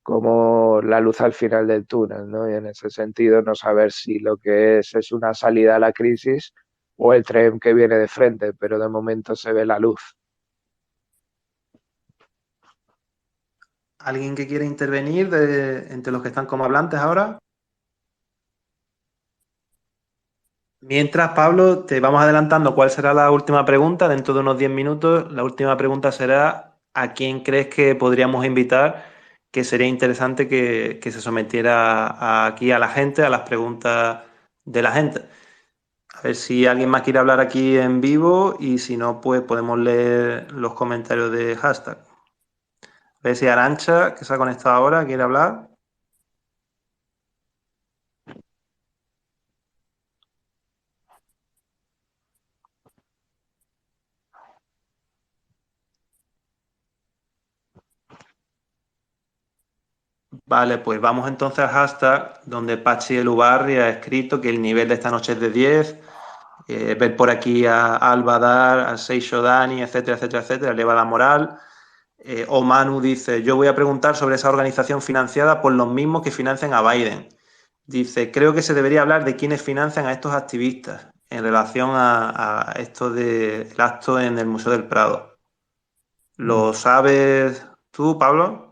como la luz al final del túnel, ¿no? Y en ese sentido, no saber si lo que es una salida a la crisis o el tren que viene de frente, pero de momento se ve la luz. ¿Alguien que quiere intervenir entre los que están como hablantes ahora? Mientras, Pablo, te vamos adelantando cuál será la última pregunta. Dentro de unos 10 minutos, la última pregunta será ¿a quién crees que podríamos invitar? Que sería interesante que se sometiera aquí a la gente, a las preguntas de la gente. A ver si alguien más quiere hablar aquí en vivo y si no, pues podemos leer los comentarios de hashtag. A ver si Arantxa, que se ha conectado ahora, quiere hablar. Vale, pues vamos entonces al hashtag donde Pachi Elubarri ha escrito que el nivel de esta noche es de 10. Ver por aquí a Alba Dar, a Seixo Dani, etcétera, etcétera, etcétera, eleva la moral. O Manu dice, yo voy a preguntar sobre esa organización financiada por los mismos que financian a Biden. Dice, creo que se debería hablar de quiénes financian a estos activistas en relación a esto del acto en el Museo del Prado. ¿Lo sabes tú, Pablo?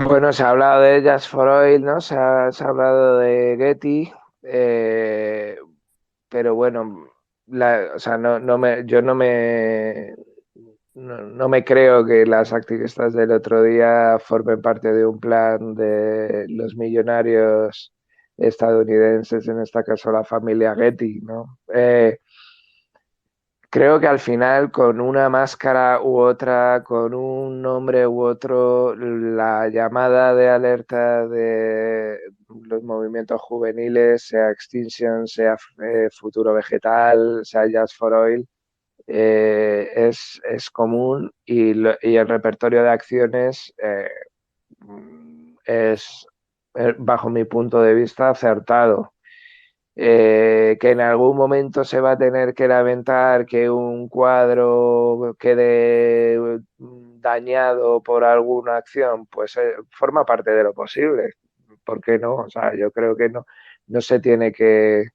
Bueno, se ha hablado de Just for Oil, ¿no? Se ha hablado de Getty, pero bueno, o sea, yo no me creo que las activistas del otro día formen parte de un plan de los millonarios estadounidenses, en este caso la familia Getty, ¿no? Creo que al final, con una máscara u otra, con un nombre u otro, la llamada de alerta de los movimientos juveniles, sea Extinction, sea Futuro Vegetal, sea Just for Oil, es común y el repertorio de acciones es, bajo mi punto de vista, acertado. Que en algún momento se va a tener que lamentar que un cuadro quede dañado por alguna acción, pues forma parte de lo posible. ¿Por qué no? O sea, yo creo que no se tiene que,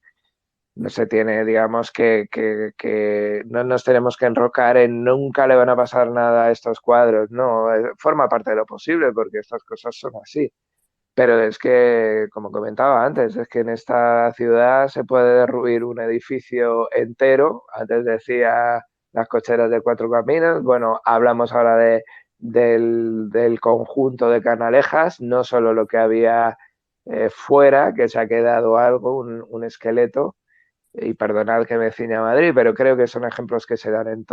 no se tiene, digamos, que no nos tenemos que enrocar en nunca le van a pasar nada a estos cuadros. No, forma parte de lo posible porque estas cosas son así. Pero es que, como comentaba antes, es que en esta ciudad se puede derruir un edificio entero. Antes decía las cocheras de Cuatro Caminos. Bueno, hablamos ahora del conjunto de Canalejas, no solo lo que había fuera, que se ha quedado algo, un esqueleto. Y perdonad que me ciña a Madrid, pero creo que son ejemplos que se dan en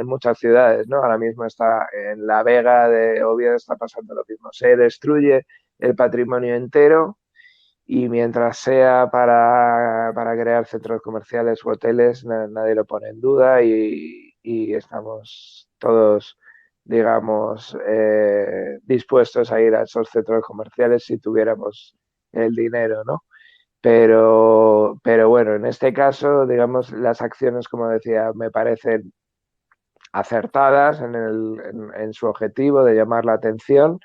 muchas ciudades, ¿no? Ahora mismo está en La Vega de Oviedo, está pasando lo mismo. Se destruye el patrimonio entero y mientras sea para crear centros comerciales u hoteles, nadie lo pone en duda y estamos todos, digamos, dispuestos a ir a esos centros comerciales si tuviéramos el dinero, ¿no? Pero bueno, en este caso, digamos, las acciones, como decía, me parecen acertadas en su objetivo de llamar la atención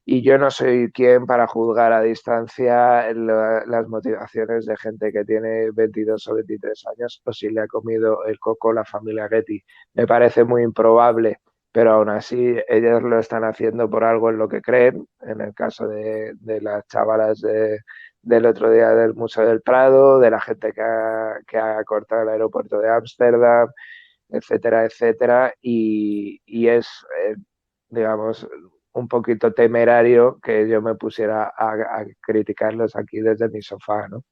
y yo no soy quien para juzgar a distancia las motivaciones de gente que tiene 22 o 23 años o si le ha comido el coco la familia Getty. Me parece muy improbable, pero aún así ellos lo están haciendo por algo en lo que creen. En el caso de las chavalas del otro día del Museo del Prado, de la gente que ha cortado el aeropuerto de Ámsterdam, etcétera, etcétera, y es, digamos, un poquito temerario que yo me pusiera a criticarlos aquí desde mi sofá, ¿no?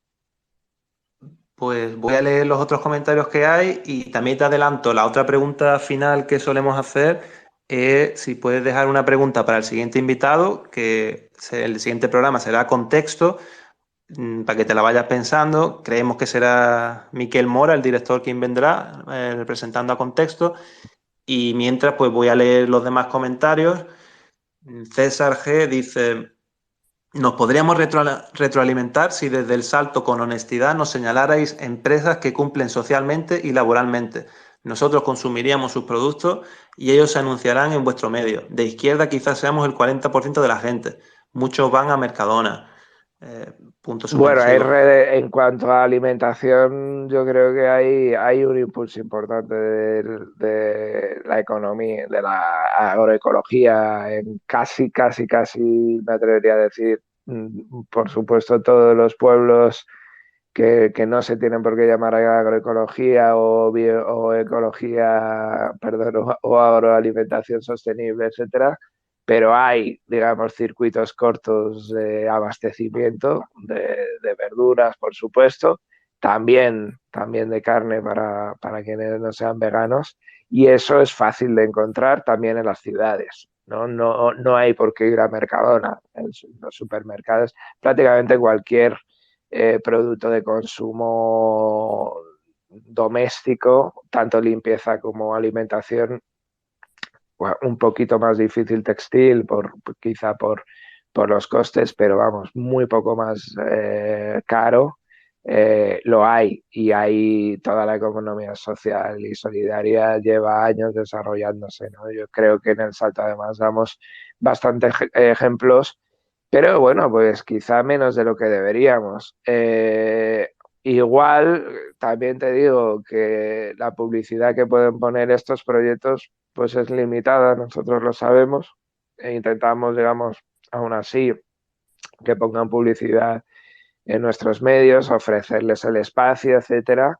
Pues voy a leer los otros comentarios que hay y también te adelanto, la otra pregunta final que solemos hacer es si puedes dejar una pregunta para el siguiente invitado, que el siguiente programa será Contexto, para que te la vayas pensando. Creemos que será Miquel Mora, el director, quien vendrá representando a Contexto. Y mientras, pues voy a leer los demás comentarios. César G dice: nos podríamos retroalimentar si desde el salto con honestidad nos señalarais empresas que cumplen socialmente y laboralmente. Nosotros consumiríamos sus productos y ellos se anunciarán en vuestro medio. De izquierda quizás seamos el 40% de la gente. Muchos van a Mercadona. Puntos Bueno, suspensivos. en cuanto a alimentación, yo creo que hay un impulso importante de la economía, de la agroecología, en casi, me atrevería a decir, por supuesto, todos los pueblos que no se tienen por qué llamar agroecología o ecología, perdón, o agroalimentación sostenible, etcétera, pero hay, digamos, circuitos cortos de abastecimiento de verduras, por supuesto, también de carne para quienes no sean veganos, y eso es fácil de encontrar también en las ciudades. No hay por qué ir a Mercadona, en los supermercados, prácticamente cualquier producto de consumo doméstico, tanto limpieza como alimentación, un poquito más difícil textil, quizá por los costes, pero vamos, muy poco más caro. Lo hay, y hay toda la economía social y solidaria lleva años desarrollándose, ¿no? Yo creo que en el Salto además damos bastantes ejemplos, pero bueno, pues quizá menos de lo que deberíamos. Igual, también te digo que la publicidad que pueden poner estos proyectos pues es limitada, nosotros lo sabemos, e intentamos, digamos, aún así, que pongan publicidad en nuestros medios, ofrecerles el espacio, etcétera.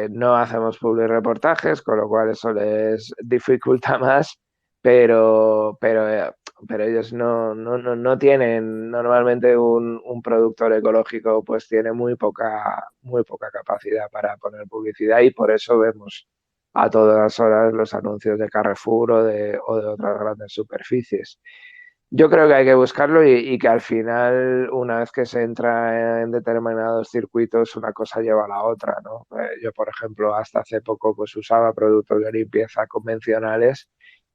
No hacemos public reportajes, con lo cual eso les dificulta más, pero ellos no tienen, normalmente un productor ecológico pues tiene muy poca capacidad para poner publicidad, y por eso vemos a todas horas los anuncios de Carrefour o de otras grandes superficies. Yo creo que hay que buscarlo, y que al final, una vez que se entra en determinados circuitos, una cosa lleva a la otra, ¿no? Yo, por ejemplo, hasta hace poco pues usaba productos de limpieza convencionales,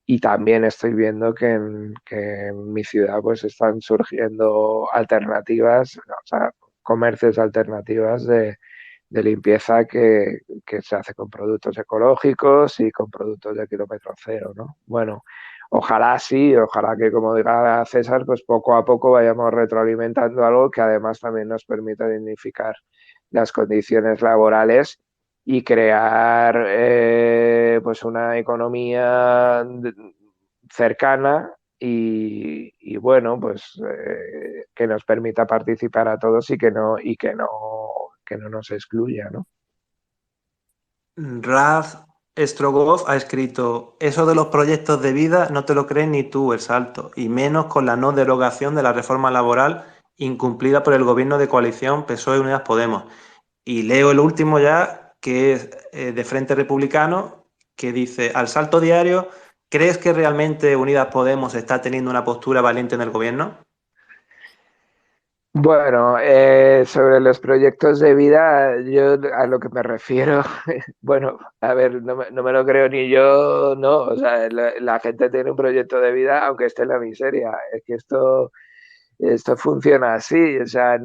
y también estoy viendo que en mi ciudad pues están surgiendo alternativas, o sea, comercios alternativas de limpieza que se hace con productos ecológicos y con productos de kilómetro cero, ¿no? Bueno, ojalá sí, ojalá que, como diga César, pues poco a poco vayamos retroalimentando algo que además también nos permita dignificar las condiciones laborales y crear pues una economía cercana y bueno, pues que nos permita participar a todos, que no nos excluya, ¿no? Raf Strogoff ha escrito: eso de los proyectos de vida no te lo crees ni tú, El Salto, y menos con la no derogación de la reforma laboral incumplida por el gobierno de coalición PSOE y Unidas Podemos. Y leo el último ya, que es de Frente Republicano, que dice: al Salto Diario, ¿crees que realmente Unidas Podemos está teniendo una postura valiente en el gobierno? Bueno, sobre los proyectos de vida, yo a lo que me refiero, bueno, a ver, no me lo creo ni yo, no, o sea, la gente tiene un proyecto de vida aunque esté en la miseria, es que esto funciona así, o sea,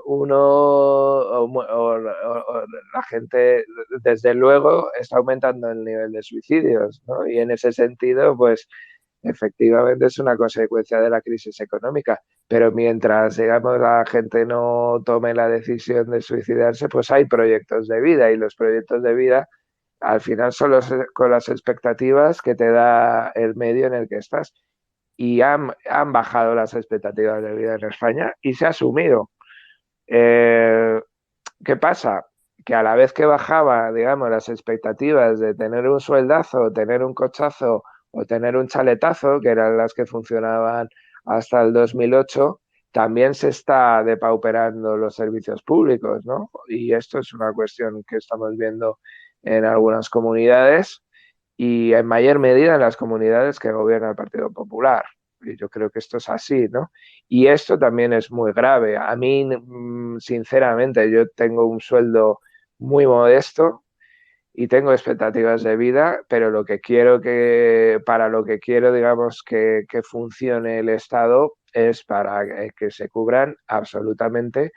uno o la gente, desde luego, está aumentando el nivel de suicidios, ¿no? Y en ese sentido, pues efectivamente es una consecuencia de la crisis económica, pero mientras, digamos, la gente no tome la decisión de suicidarse, pues hay proyectos de vida, y los proyectos de vida al final son con las expectativas que te da el medio en el que estás. Y han bajado las expectativas de vida en España y se ha asumido. Eh, ¿Qué pasa? Que a la vez que bajaba, digamos, las expectativas de tener un sueldazo, tener un cochazo o tener un chaletazo, que eran las que funcionaban hasta el 2008, también se está depauperando los servicios públicos, ¿no? Y esto es una cuestión que estamos viendo en algunas comunidades, y en mayor medida en las comunidades que gobierna el Partido Popular. Y yo creo que esto es así, ¿no? Y esto también es muy grave. A mí, sinceramente, yo tengo un sueldo muy modesto y tengo expectativas de vida, pero para lo que quiero, digamos, que funcione el Estado es para que se cubran absolutamente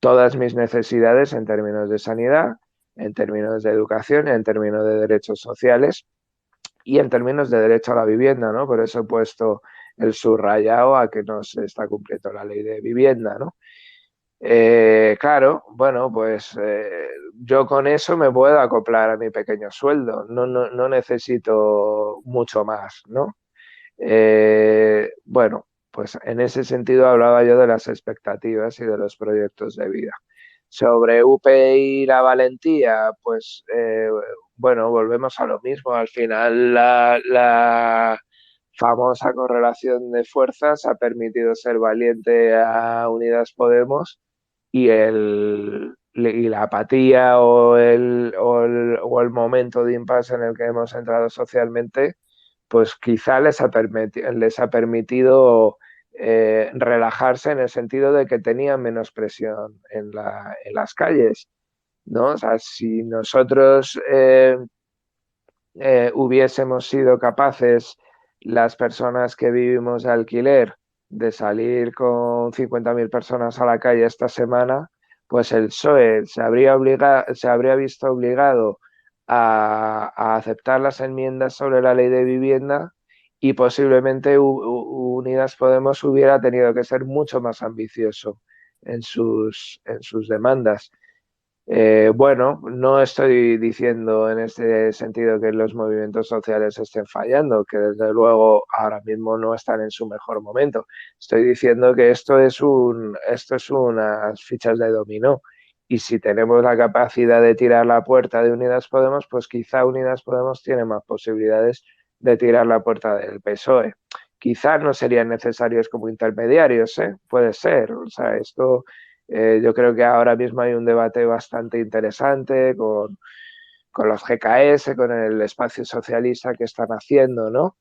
todas mis necesidades en términos de sanidad, en términos de educación, en términos de derechos sociales y en términos de derecho a la vivienda, ¿no? Por eso he puesto el subrayado a que no se está cumpliendo la ley de vivienda, ¿no? Claro, bueno, pues yo con eso me puedo acoplar a mi pequeño sueldo, no necesito mucho más, ¿no? Bueno, pues en ese sentido hablaba yo de las expectativas y de los proyectos de vida. Sobre UP y la valentía, pues bueno, volvemos a lo mismo. Al final la famosa correlación de fuerzas ha permitido ser valiente a Unidas Podemos, y la apatía o el momento de impasse en el que hemos entrado socialmente, pues quizá les ha permitido relajarse, en el sentido de que tenían menos presión en las calles, ¿no? O sea, si nosotros hubiésemos sido capaces, las personas que vivimos de alquiler, de salir con 50.000 personas a la calle esta semana, pues el PSOE se habría visto obligado a aceptar las enmiendas sobre la ley de vivienda y posiblemente Unidas Podemos hubiera tenido que ser mucho más ambicioso en sus demandas. Bueno, no estoy diciendo en este sentido que los movimientos sociales estén fallando, que desde luego ahora mismo no están en su mejor momento. Estoy diciendo que esto es unas fichas de dominó. Y si tenemos la capacidad de tirar la puerta de Unidas Podemos, pues quizá Unidas Podemos tiene más posibilidades de tirar la puerta del PSOE. Quizá no serían necesarios como intermediarios, ¿eh? Puede ser. O sea, esto yo creo que ahora mismo hay un debate bastante interesante con los GKS, con el espacio socialista que están haciendo, ¿no?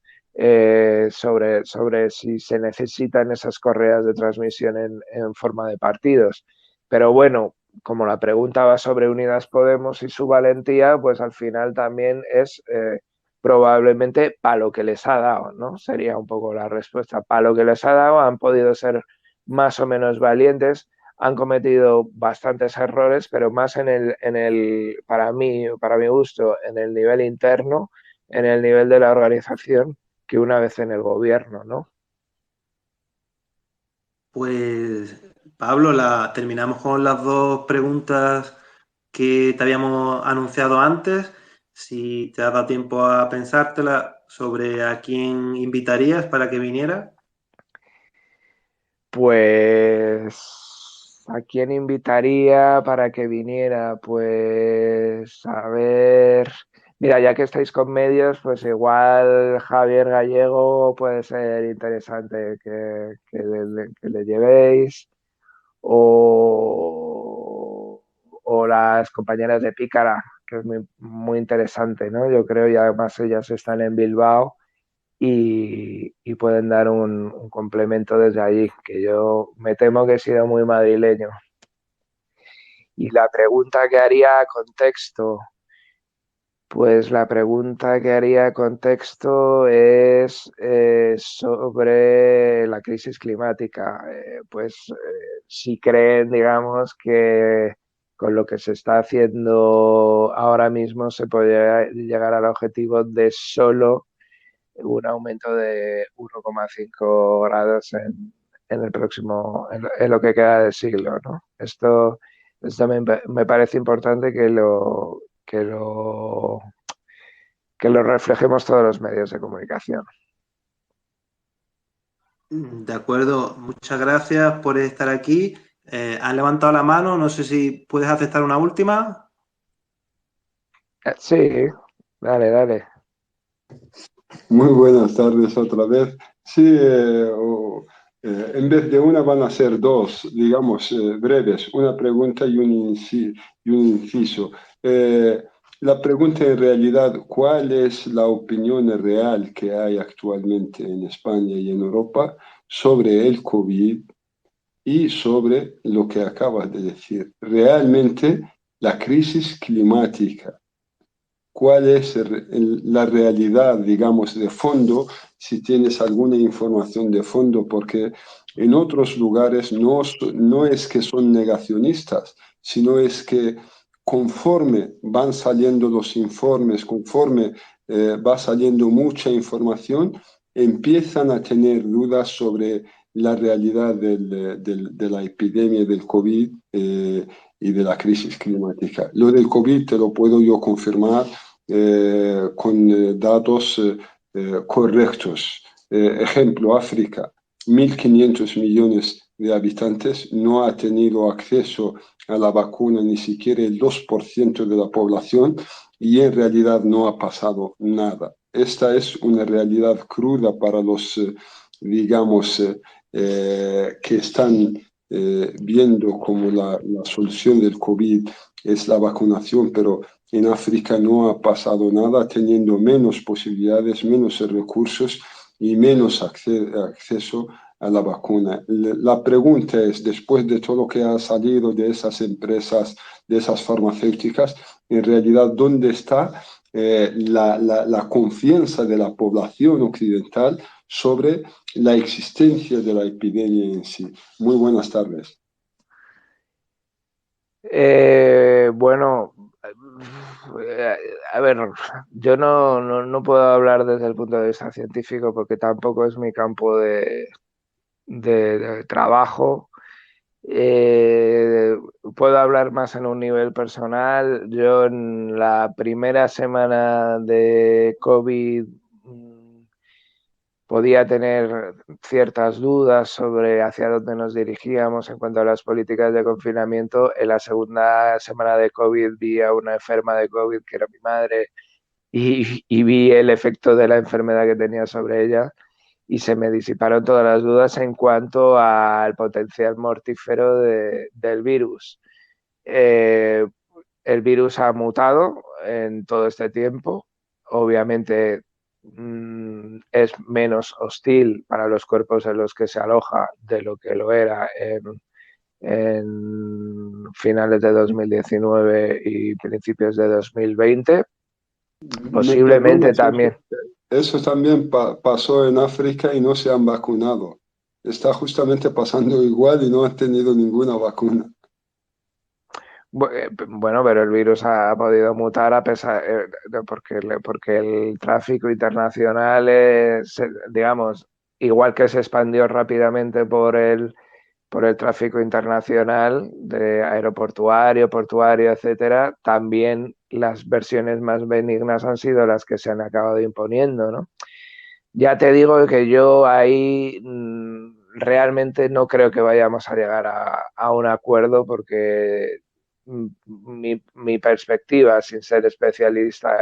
Sobre si se necesitan esas correas de transmisión en forma de partidos. Pero bueno, como la pregunta va sobre Unidas Podemos y su valentía, pues al final también es probablemente para lo que les ha dado, ¿no? Sería un poco la respuesta. Para lo que les ha dado han podido ser más o menos valientes, han cometido bastantes errores, pero más para mi gusto, en el nivel interno, en el nivel de la organización, que una vez en el gobierno, ¿no? Pues, Pablo, terminamos con las dos preguntas que te habíamos anunciado antes. Si te ha dado tiempo a pensártela sobre a quién invitarías para que viniera. Pues, ¿a quién invitaría para que viniera? Pues, a ver, mira, ya que estáis con medios, pues igual Javier Gallego puede ser interesante que le llevéis, o las compañeras de Pícara, que es muy, muy interesante, ¿no? Yo creo, y además ellas están en Bilbao y pueden dar un complemento desde allí, que yo me temo que he sido muy madrileño. Y la pregunta que haría contexto, pues la pregunta que haría contexto es sobre la crisis climática. Si creen, digamos, que con lo que se está haciendo ahora mismo se podría llegar al objetivo de solo un aumento de 1,5 grados en el próximo, en lo que queda del siglo, ¿no? Esto me parece importante que lo reflejemos todos los medios de comunicación. De acuerdo, muchas gracias por estar aquí. Han levantado la mano, no sé si puedes aceptar una última. Sí, dale. Muy buenas tardes otra vez. Sí, en vez de una van a ser dos, digamos, breves, una pregunta y y un inciso. La pregunta en realidad, ¿cuál es la opinión real que hay actualmente en España y en Europa sobre el COVID y sobre lo que acabas de decir? Realmente, la crisis climática, cuál es la realidad, digamos, de fondo, si tienes alguna información de fondo, porque en otros lugares no es que son negacionistas, sino es que conforme van saliendo los informes, conforme va saliendo mucha información, empiezan a tener dudas sobre la realidad de la epidemia del COVID y de la crisis climática. Lo del COVID te lo puedo yo confirmar con datos correctos. Ejemplo, África, 1.500 millones de habitantes, no ha tenido acceso a la vacuna ni siquiera el 2% de la población y en realidad no ha pasado nada. Esta es una realidad cruda para los, digamos, que están viendo como la solución del COVID es la vacunación, pero en África no ha pasado nada, teniendo menos posibilidades, menos recursos y menos acceso a la vacuna. La pregunta es, después de todo lo que ha salido de esas empresas, de esas farmacéuticas, en realidad, ¿dónde está la confianza de la población occidental sobre la existencia de la epidemia en sí. Muy buenas tardes. Bueno, a ver, yo no puedo hablar desde el punto de vista científico porque tampoco es mi campo de trabajo. Puedo hablar más en un nivel personal. Yo en la primera semana de COVID podía tener ciertas dudas sobre hacia dónde nos dirigíamos en cuanto a las políticas de confinamiento. En la segunda semana de COVID vi a una enferma de COVID que era mi madre y vi el efecto de la enfermedad que tenía sobre ella y se me disiparon todas las dudas en cuanto al potencial mortífero del virus. El virus ha mutado en todo este tiempo. Obviamente es menos hostil para los cuerpos en los que se aloja de lo que lo era en finales de 2019 y principios de 2020. Me Posiblemente perdonas, también. eso también pasó en África y no se han vacunado. Está justamente pasando igual y no han tenido ninguna vacuna. Bueno, pero el virus ha podido mutar a pesar porque el tráfico internacional es, digamos, igual que se expandió rápidamente por el tráfico internacional de aeroportuario, portuario, etcétera, también las versiones más benignas han sido las que se han acabado imponiendo, ¿no? Ya te digo que yo ahí realmente no creo que vayamos a llegar a un acuerdo porque mi perspectiva, sin ser especialista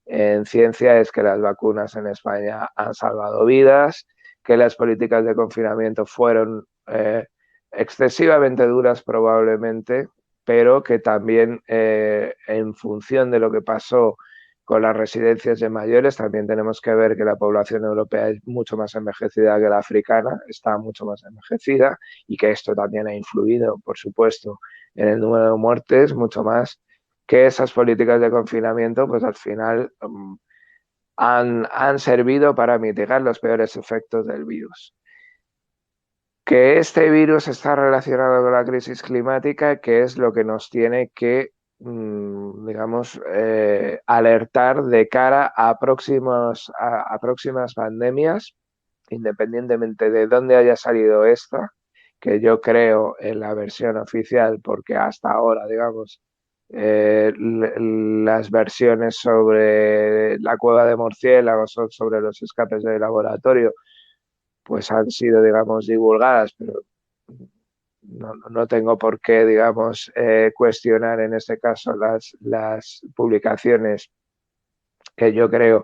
en ciencia, es que las vacunas en España han salvado vidas, que las políticas de confinamiento fueron excesivamente duras probablemente, pero que también en función de lo que pasó con las residencias de mayores, también tenemos que ver que la población europea es mucho más envejecida que la africana, está mucho más envejecida y que esto también ha influido, por supuesto, en el número de muertes, mucho más que esas políticas de confinamiento, pues al final han servido para mitigar los peores efectos del virus. Que este virus está relacionado con la crisis climática, que es lo que nos tiene que, digamos, alertar de cara a próximas pandemias, independientemente de dónde haya salido esta, que yo creo en la versión oficial, porque hasta ahora, digamos, las versiones sobre la cueva de murciélagos o sobre los escapes de laboratorio pues han sido, digamos, divulgadas, pero no tengo por qué, digamos, cuestionar en este caso las publicaciones que yo creo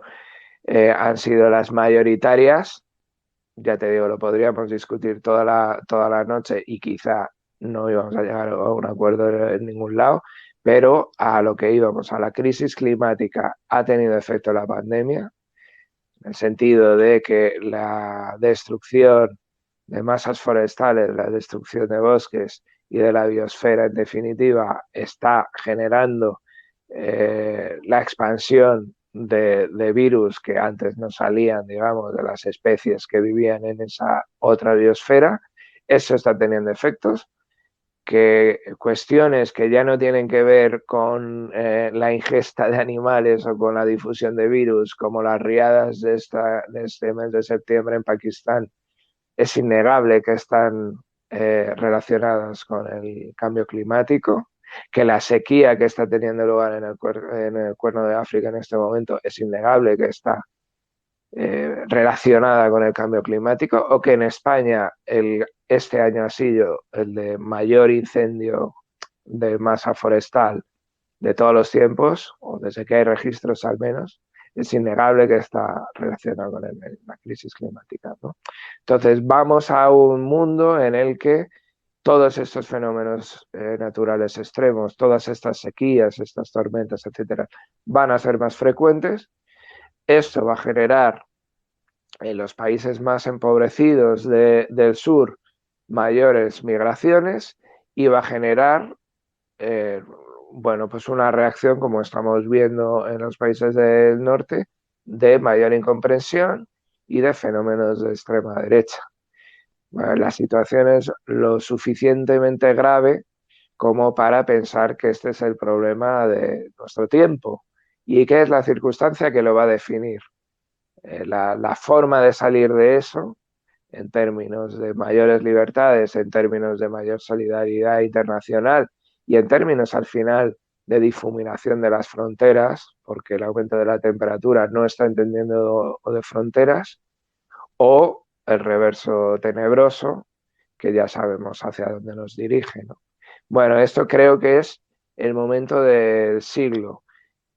han sido las mayoritarias. Ya te digo, lo podríamos discutir toda la noche y quizá no íbamos a llegar a un acuerdo en ningún lado, pero a lo que íbamos, a la crisis climática ha tenido efecto la pandemia, en el sentido de que la destrucción de masas forestales, la destrucción de bosques y de la biosfera, en definitiva, está generando la expansión de virus que antes no salían, digamos, de las especies que vivían en esa otra biosfera. Eso está teniendo efectos, que cuestiones que ya no tienen que ver con la ingesta de animales o con la difusión de virus, como las riadas de este mes de septiembre en Pakistán, es innegable que están relacionadas con el cambio climático, que la sequía que está teniendo lugar en el Cuerno de África en este momento es innegable que está relacionada con el cambio climático, o que en España este año ha sido el de mayor incendio de masa forestal de todos los tiempos, o desde que hay registros al menos, es innegable que está relacionado con la crisis climática, ¿no? Entonces vamos a un mundo en el que todos estos fenómenos naturales extremos, todas estas sequías, estas tormentas, etcétera, van a ser más frecuentes. Esto va a generar en los países más empobrecidos del sur mayores migraciones y va a generar bueno, pues una reacción, como estamos viendo en los países del norte, de mayor incomprensión y de fenómenos de extrema derecha. Bueno, la situación es lo suficientemente grave como para pensar que este es el problema de nuestro tiempo y que es la circunstancia que lo va a definir. La forma de salir de eso, en términos de mayores libertades, en términos de mayor solidaridad internacional y en términos al final de difuminación de las fronteras, porque el aumento de la temperatura no está entendiendo de fronteras, o el reverso tenebroso, que ya sabemos hacia dónde nos dirige, ¿no? Bueno, esto creo que es el momento del siglo.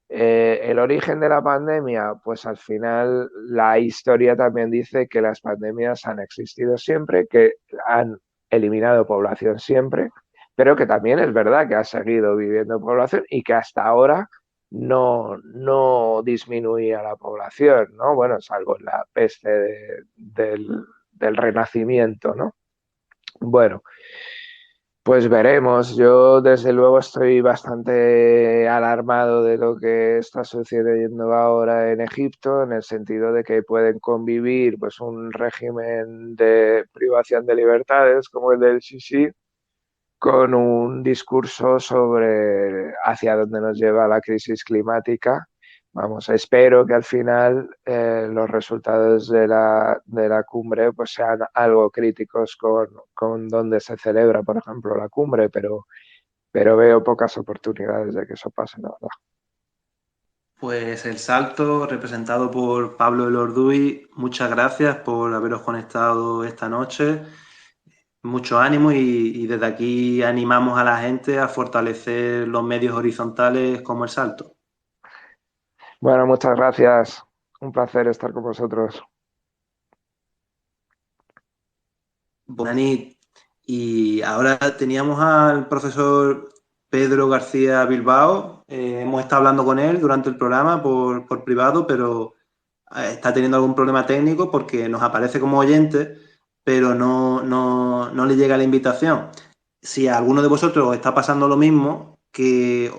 El origen de la pandemia, pues al final la historia también dice que las pandemias han existido siempre, que han eliminado población siempre, pero que también es verdad que ha seguido viviendo población y que hasta ahora no disminuía la población, ¿no? Bueno, salvo la peste del Renacimiento, ¿no? Bueno, pues veremos. Yo desde luego estoy bastante alarmado de lo que está sucediendo ahora en Egipto, en el sentido de que pueden convivir pues un régimen de privación de libertades como el del Sisi con un discurso sobre hacia dónde nos lleva la crisis climática. Vamos, espero que al final los resultados de la cumbre pues sean algo críticos con dónde se celebra, por ejemplo, la cumbre, pero veo pocas oportunidades de que eso pase, la verdad. Pues El Salto, representado por Pablo Elorduy, muchas gracias por haberos conectado esta noche. Mucho ánimo y desde aquí animamos a la gente a fortalecer los medios horizontales como El Salto. Bueno, muchas gracias. Un placer estar con vosotros. Bonanit. Y ahora teníamos al profesor Pedro García Bilbao. Hemos estado hablando con él durante el programa por privado, pero está teniendo algún problema técnico porque nos aparece como oyente, pero no le llega la invitación. Si a alguno de vosotros os está pasando lo mismo, que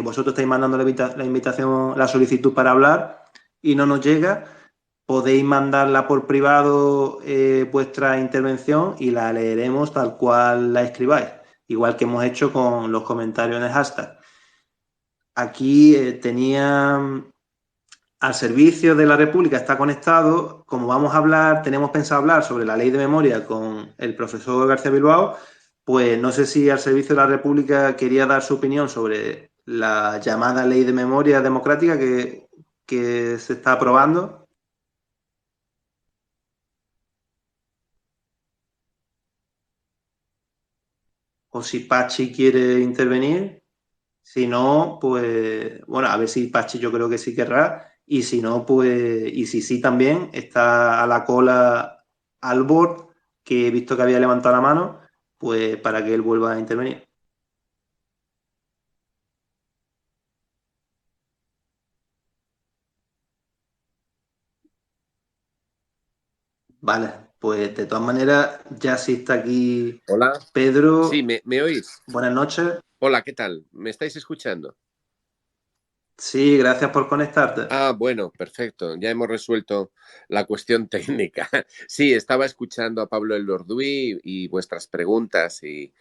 vosotros estáis mandando la invitación, la solicitud para hablar y no nos llega, podéis mandarla por privado vuestra intervención y la leeremos tal cual la escribáis, igual que hemos hecho con los comentarios en el hashtag. Aquí tenía al servicio de la República, está conectado. Como vamos a hablar, tenemos pensado hablar sobre la ley de memoria con el profesor García Bilbao, pues no sé si al servicio de la República quería dar su opinión sobre la llamada ley de memoria democrática que se está aprobando. O si Pachi quiere intervenir. Si no, pues, bueno, a ver si Pachi yo creo que sí querrá. Y si no, pues, y si sí también, está a la cola Albor, que he visto que había levantado la mano, pues para que él vuelva a intervenir. Vale, pues de todas maneras, ya sí está aquí Hola. Sí, Pedro. ¿me oís? Buenas noches. Hola, ¿qué tal? ¿Me estáis escuchando? Sí, gracias por conectarte. Ah, bueno, perfecto. Ya hemos resuelto la cuestión técnica. Sí, estaba escuchando a Pablo Elorduy y vuestras preguntas y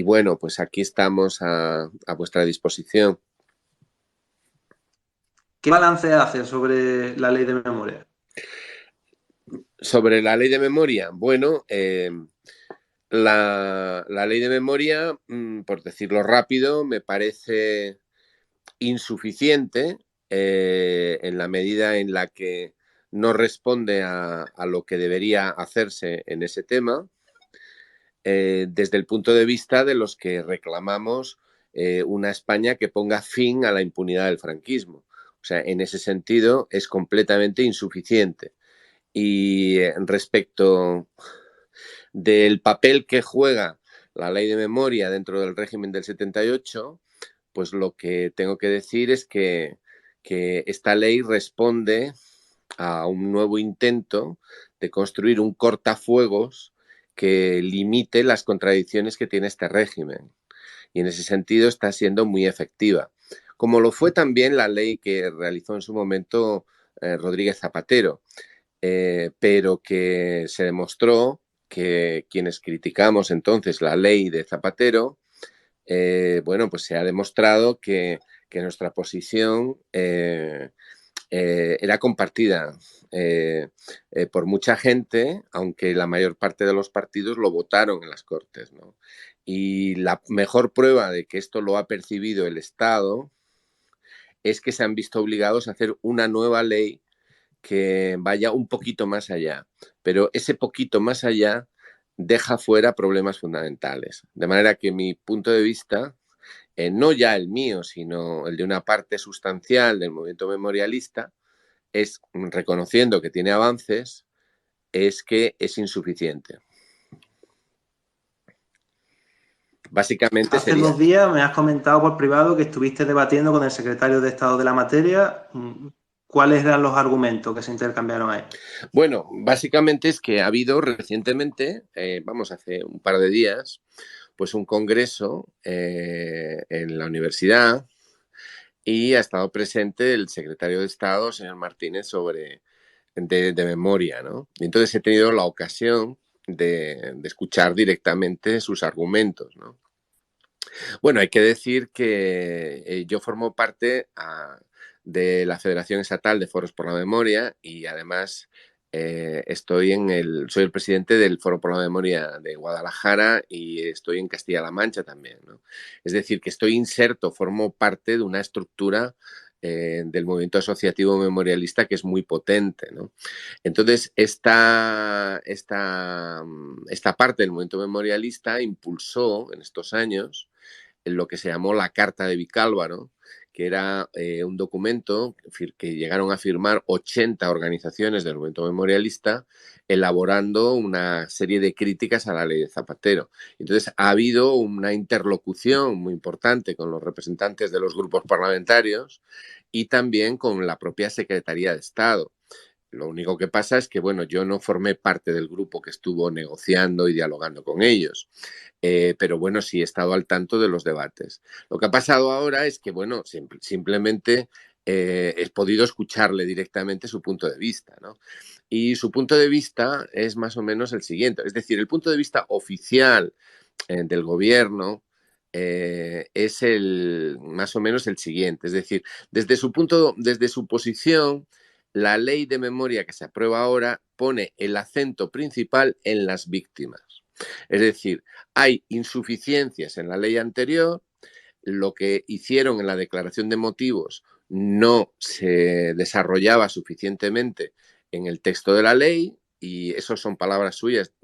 bueno, pues aquí estamos a vuestra disposición. ¿Qué balance hace sobre la ley de memoria? Sobre la ley de memoria, bueno, la ley de memoria, por decirlo rápido, me parece insuficiente en la medida en la que no responde a lo que debería hacerse en ese tema, desde el punto de vista de los que reclamamos una España que ponga fin a la impunidad del franquismo. O sea, en ese sentido es completamente insuficiente. Y respecto del papel que juega la ley de memoria dentro del régimen del 78, pues lo que tengo que decir es que esta ley responde a un nuevo intento de construir un cortafuegos que limite las contradicciones que tiene este régimen. y en ese sentido está siendo muy efectiva. Como lo fue también la ley que realizó en su momento Rodríguez Zapatero, pero que se demostró que quienes criticamos entonces la ley de Zapatero, bueno, pues se ha demostrado que nuestra posición era compartida por mucha gente, aunque la mayor parte de los partidos lo votaron en las Cortes, ¿no? Y la mejor prueba de que esto lo ha percibido el Estado es que se han visto obligados a hacer una nueva ley que vaya un poquito más allá, pero ese poquito más allá deja fuera problemas fundamentales. De manera que mi punto de vista, no ya el mío, sino el de una parte sustancial del movimiento memorialista, es, reconociendo que tiene avances, es que es insuficiente. Básicamente Hace sería... 2 días me has comentado por privado que estuviste debatiendo con el secretario de Estado de la materia. ¿Cuáles eran los argumentos que se intercambiaron ahí? Bueno, básicamente es que ha habido recientemente, hace un par de días, pues un congreso en la universidad y ha estado presente el secretario de Estado, señor Martínez, de memoria, ¿no? Y entonces he tenido la ocasión de escuchar directamente sus argumentos, ¿no? Bueno, hay que decir que yo formo parte de la Federación Estatal de Foros por la Memoria y además soy el presidente del Foro por la Memoria de Guadalajara y estoy en Castilla-La Mancha también, ¿no? Es decir, que estoy inserto, formo parte de una estructura del movimiento asociativo memorialista que es muy potente, ¿no? Entonces, esta parte del movimiento memorialista impulsó en estos años en lo que se llamó la Carta de Vicálvaro, que era un documento que llegaron a firmar 80 organizaciones del movimiento memorialista, elaborando una serie de críticas a la ley de Zapatero. Entonces, ha habido una interlocución muy importante con los representantes de los grupos parlamentarios y también con la propia Secretaría de Estado. Lo único que pasa es que, bueno, yo no formé parte del grupo que estuvo negociando y dialogando con ellos, pero bueno, sí he estado al tanto de los debates. Lo que ha pasado ahora es que, bueno, simplemente he podido escucharle directamente su punto de vista, ¿no? Y su punto de vista es más o menos el siguiente, es decir, el punto de vista oficial del gobierno es más o menos el siguiente, es decir, desde su posición, la ley de memoria que se aprueba ahora pone el acento principal en las víctimas. Es decir, hay insuficiencias en la ley anterior, lo que hicieron en la declaración de motivos no se desarrollaba suficientemente en el texto de la ley, y eso son palabras suyas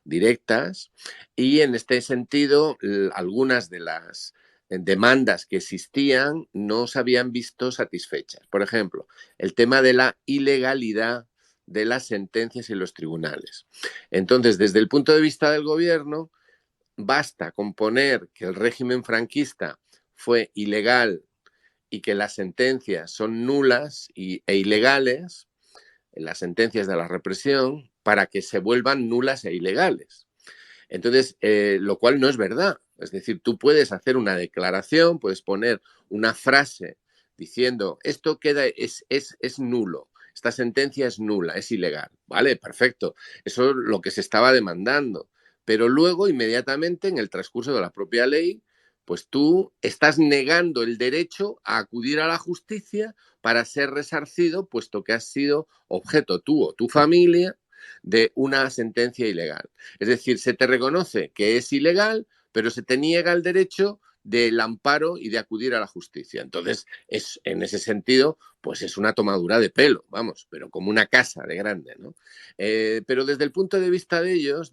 directas, y en este sentido algunas de las demandas que existían no se habían visto satisfechas. Por ejemplo, el tema de la ilegalidad de las sentencias en los tribunales. Entonces, desde el punto de vista del gobierno, basta con poner que el régimen franquista fue ilegal y que las sentencias son nulas e ilegales, las sentencias de la represión, para que se vuelvan nulas e ilegales. Entonces, lo cual no es verdad. Es decir, tú puedes hacer una declaración, puedes poner una frase diciendo esto es nulo, esta sentencia es nula, es ilegal. Vale, perfecto. Eso es lo que se estaba demandando. Pero luego, inmediatamente, en el transcurso de la propia ley, pues tú estás negando el derecho a acudir a la justicia para ser resarcido, puesto que has sido objeto tú o tu familia de una sentencia ilegal. Es decir, se te reconoce que es ilegal, pero se te niega el derecho del amparo y de acudir a la justicia. Entonces, en ese sentido, pues es una tomadura de pelo, vamos, pero como una casa de grande, ¿no? Pero desde el punto de vista de ellos,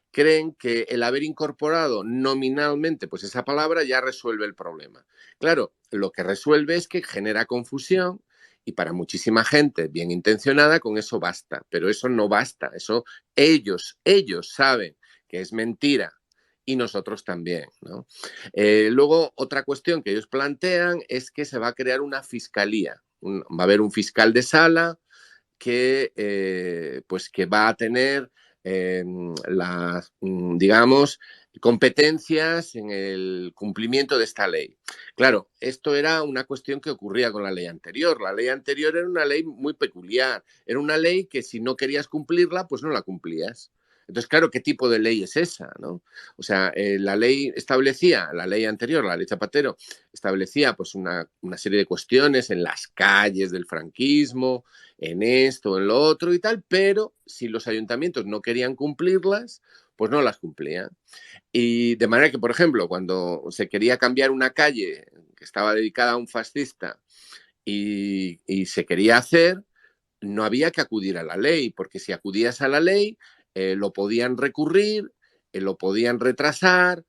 creen que el haber incorporado nominalmente pues esa palabra ya resuelve el problema. Claro, lo que resuelve es que genera confusión y para muchísima gente bien intencionada con eso basta, pero eso no basta, eso ellos saben que es mentira y nosotros también, ¿no? Luego, otra cuestión que ellos plantean es que se va a crear una fiscalía, va a haber un fiscal de sala que va a tener digamos, competencias en el cumplimiento de esta ley. Claro, esto era una cuestión que ocurría con la ley anterior. La ley anterior era una ley muy peculiar. Era una ley que si no querías cumplirla, pues no la cumplías. Entonces, claro, ¿qué tipo de ley es esa, no? O sea, la ley establecía, la ley anterior, la ley Zapatero, establecía pues una serie de cuestiones en las calles del franquismo, en esto, en lo otro y tal, pero si los ayuntamientos no querían cumplirlas, pues no las cumplían. Y de manera que, por ejemplo, cuando se quería cambiar una calle que estaba dedicada a un fascista y se quería hacer, no había que acudir a la ley, porque si acudías a la ley, lo podían recurrir, lo podían retrasar,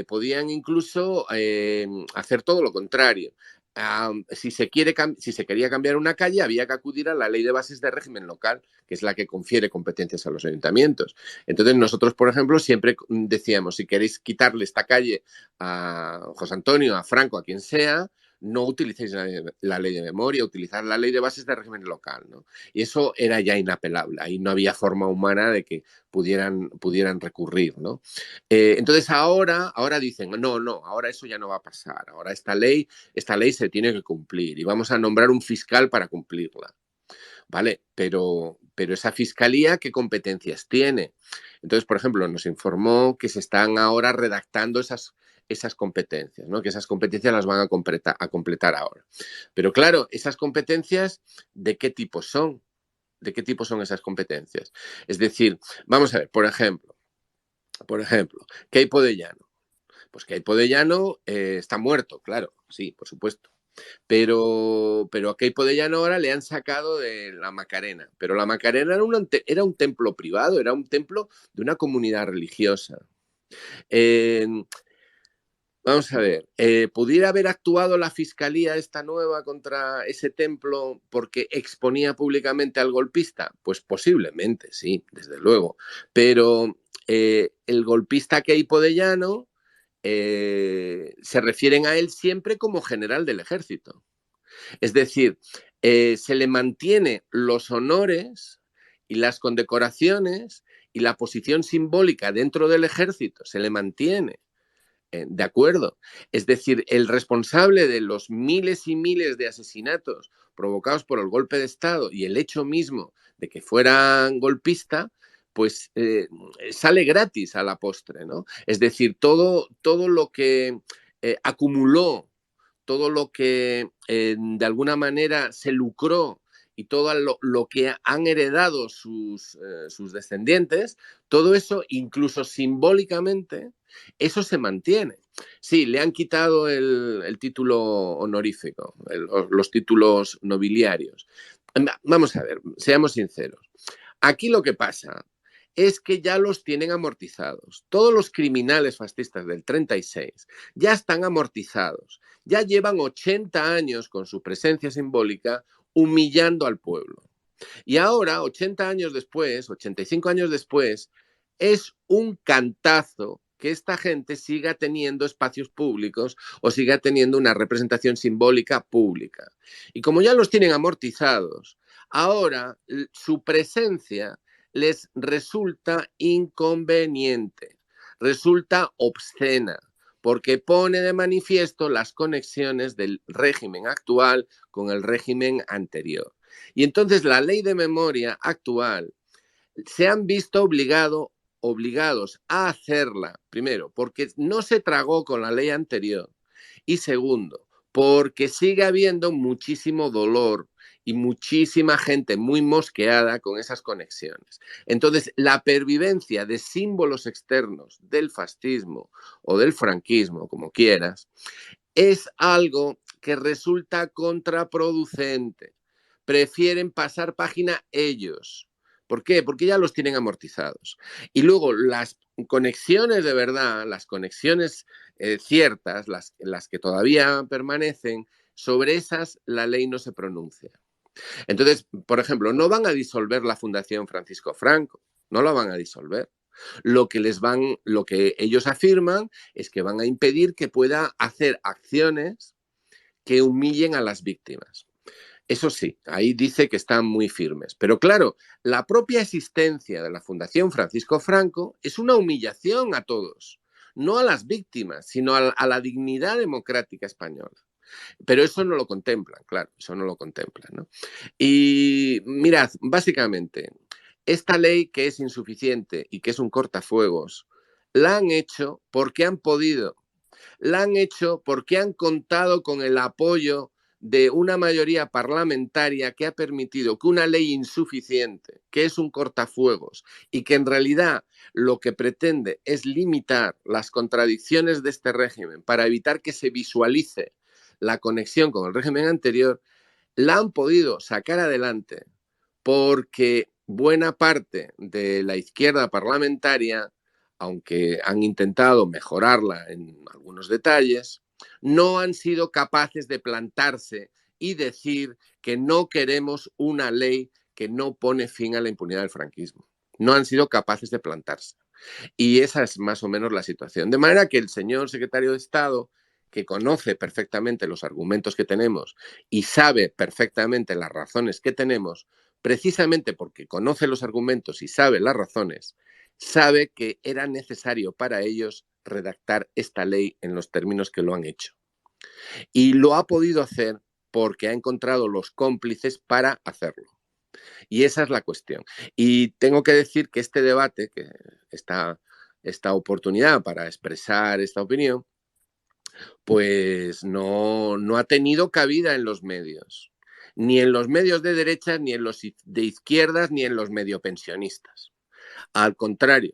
podían incluso hacer todo lo contrario. Si se quería cambiar una calle, había que acudir a la ley de bases de régimen local, que es la que confiere competencias a los ayuntamientos. Entonces nosotros, por ejemplo, siempre decíamos, si queréis quitarle esta calle a José Antonio, a Franco, a quien sea, no utilicéis la ley de memoria, utilizar la ley de bases de régimen local, ¿no? Y eso era ya inapelable, ahí no había forma humana de que pudieran recurrir, ¿no? Entonces ahora dicen, no, ahora eso ya no va a pasar, ahora esta ley se tiene que cumplir y vamos a nombrar un fiscal para cumplirla, ¿vale? Pero esa fiscalía, ¿qué competencias tiene? Entonces, por ejemplo, nos informó que se están ahora redactando esas competencias, ¿no? Que esas competencias las van a completar ahora. Pero claro, esas competencias, ¿de qué tipo son? ¿De qué tipo son esas competencias? Es decir, vamos a ver, por ejemplo, Queipo de Llano. Pues Queipo de Llano está muerto, claro, sí, por supuesto. Pero a Queipo de Llano ahora le han sacado de la Macarena. Pero la Macarena era un templo privado, era un templo de una comunidad religiosa. Vamos a ver, ¿pudiera haber actuado la fiscalía esta nueva contra ese templo porque exponía públicamente al golpista? Pues posiblemente, sí, desde luego. Pero el golpista Queipo de Llano se refieren a él siempre como general del ejército. Es decir, se le mantiene los honores y las condecoraciones y la posición simbólica dentro del ejército, se le mantiene. De acuerdo. Es decir, el responsable de los miles y miles de asesinatos provocados por el golpe de Estado y el hecho mismo de que fuera golpista, pues sale gratis a la postre, ¿no? Es decir, todo lo que acumuló, todo lo que de alguna manera se lucró y todo lo que han heredado sus descendientes, todo eso, incluso simbólicamente, eso se mantiene. Sí, le han quitado el título honorífico, los títulos nobiliarios. Vamos a ver, seamos sinceros. Aquí lo que pasa es que ya los tienen amortizados. Todos los criminales fascistas del 36 ya están amortizados. Ya llevan 80 años con su presencia simbólica humillando al pueblo. Y ahora, 80 años después, 85 años después, es un cantazo que esta gente siga teniendo espacios públicos o siga teniendo una representación simbólica pública. Y como ya los tienen amortizados, ahora su presencia les resulta inconveniente, resulta obscena, porque pone de manifiesto las conexiones del régimen actual con el régimen anterior. Y entonces la ley de memoria actual se han visto obligados a hacerla, primero, porque no se tragó con la ley anterior, y segundo, porque sigue habiendo muchísimo dolor y muchísima gente muy mosqueada con esas conexiones. Entonces, la pervivencia de símbolos externos del fascismo o del franquismo, como quieras, es algo que resulta contraproducente. Prefieren pasar página ellos. ¿Por qué? Porque ya los tienen amortizados. Y luego las conexiones de verdad, las conexiones ciertas, las que todavía permanecen, sobre esas la ley no se pronuncia. Entonces, por ejemplo, no van a disolver la Fundación Francisco Franco, no la van a disolver. Lo que ellos afirman es que van a impedir que pueda hacer acciones que humillen a las víctimas. Eso sí, ahí dice que están muy firmes. Pero claro, la propia existencia de la Fundación Francisco Franco es una humillación a todos. no a las víctimas, sino a la dignidad democrática española. Pero eso no lo contemplan, claro, eso no lo contemplan, ¿no? Y mirad, básicamente, esta ley que es insuficiente y que es un cortafuegos, la han hecho porque han podido, la han hecho porque han contado con el apoyo de una mayoría parlamentaria que ha permitido que una ley insuficiente, que es un cortafuegos y que en realidad lo que pretende es limitar las contradicciones de este régimen para evitar que se visualice la conexión con el régimen anterior, la han podido sacar adelante porque buena parte de la izquierda parlamentaria, aunque han intentado mejorarla en algunos detalles, no han sido capaces de plantarse y decir que no queremos una ley que no pone fin a la impunidad del franquismo. No han sido capaces de plantarse. Y esa es más o menos la situación. De manera que el señor secretario de Estado, que conoce perfectamente los argumentos que tenemos y sabe perfectamente las razones que tenemos, precisamente porque conoce los argumentos y sabe las razones, sabe que era necesario para ellos redactar esta ley en los términos que lo han hecho. Y lo ha podido hacer porque ha encontrado los cómplices para hacerlo. Y esa es la cuestión. Y tengo que decir que este debate, que esta oportunidad para expresar esta opinión, pues no ha tenido cabida en los medios. Ni en los medios de derechas, ni en los de izquierdas, ni en los mediopensionistas. Al contrario,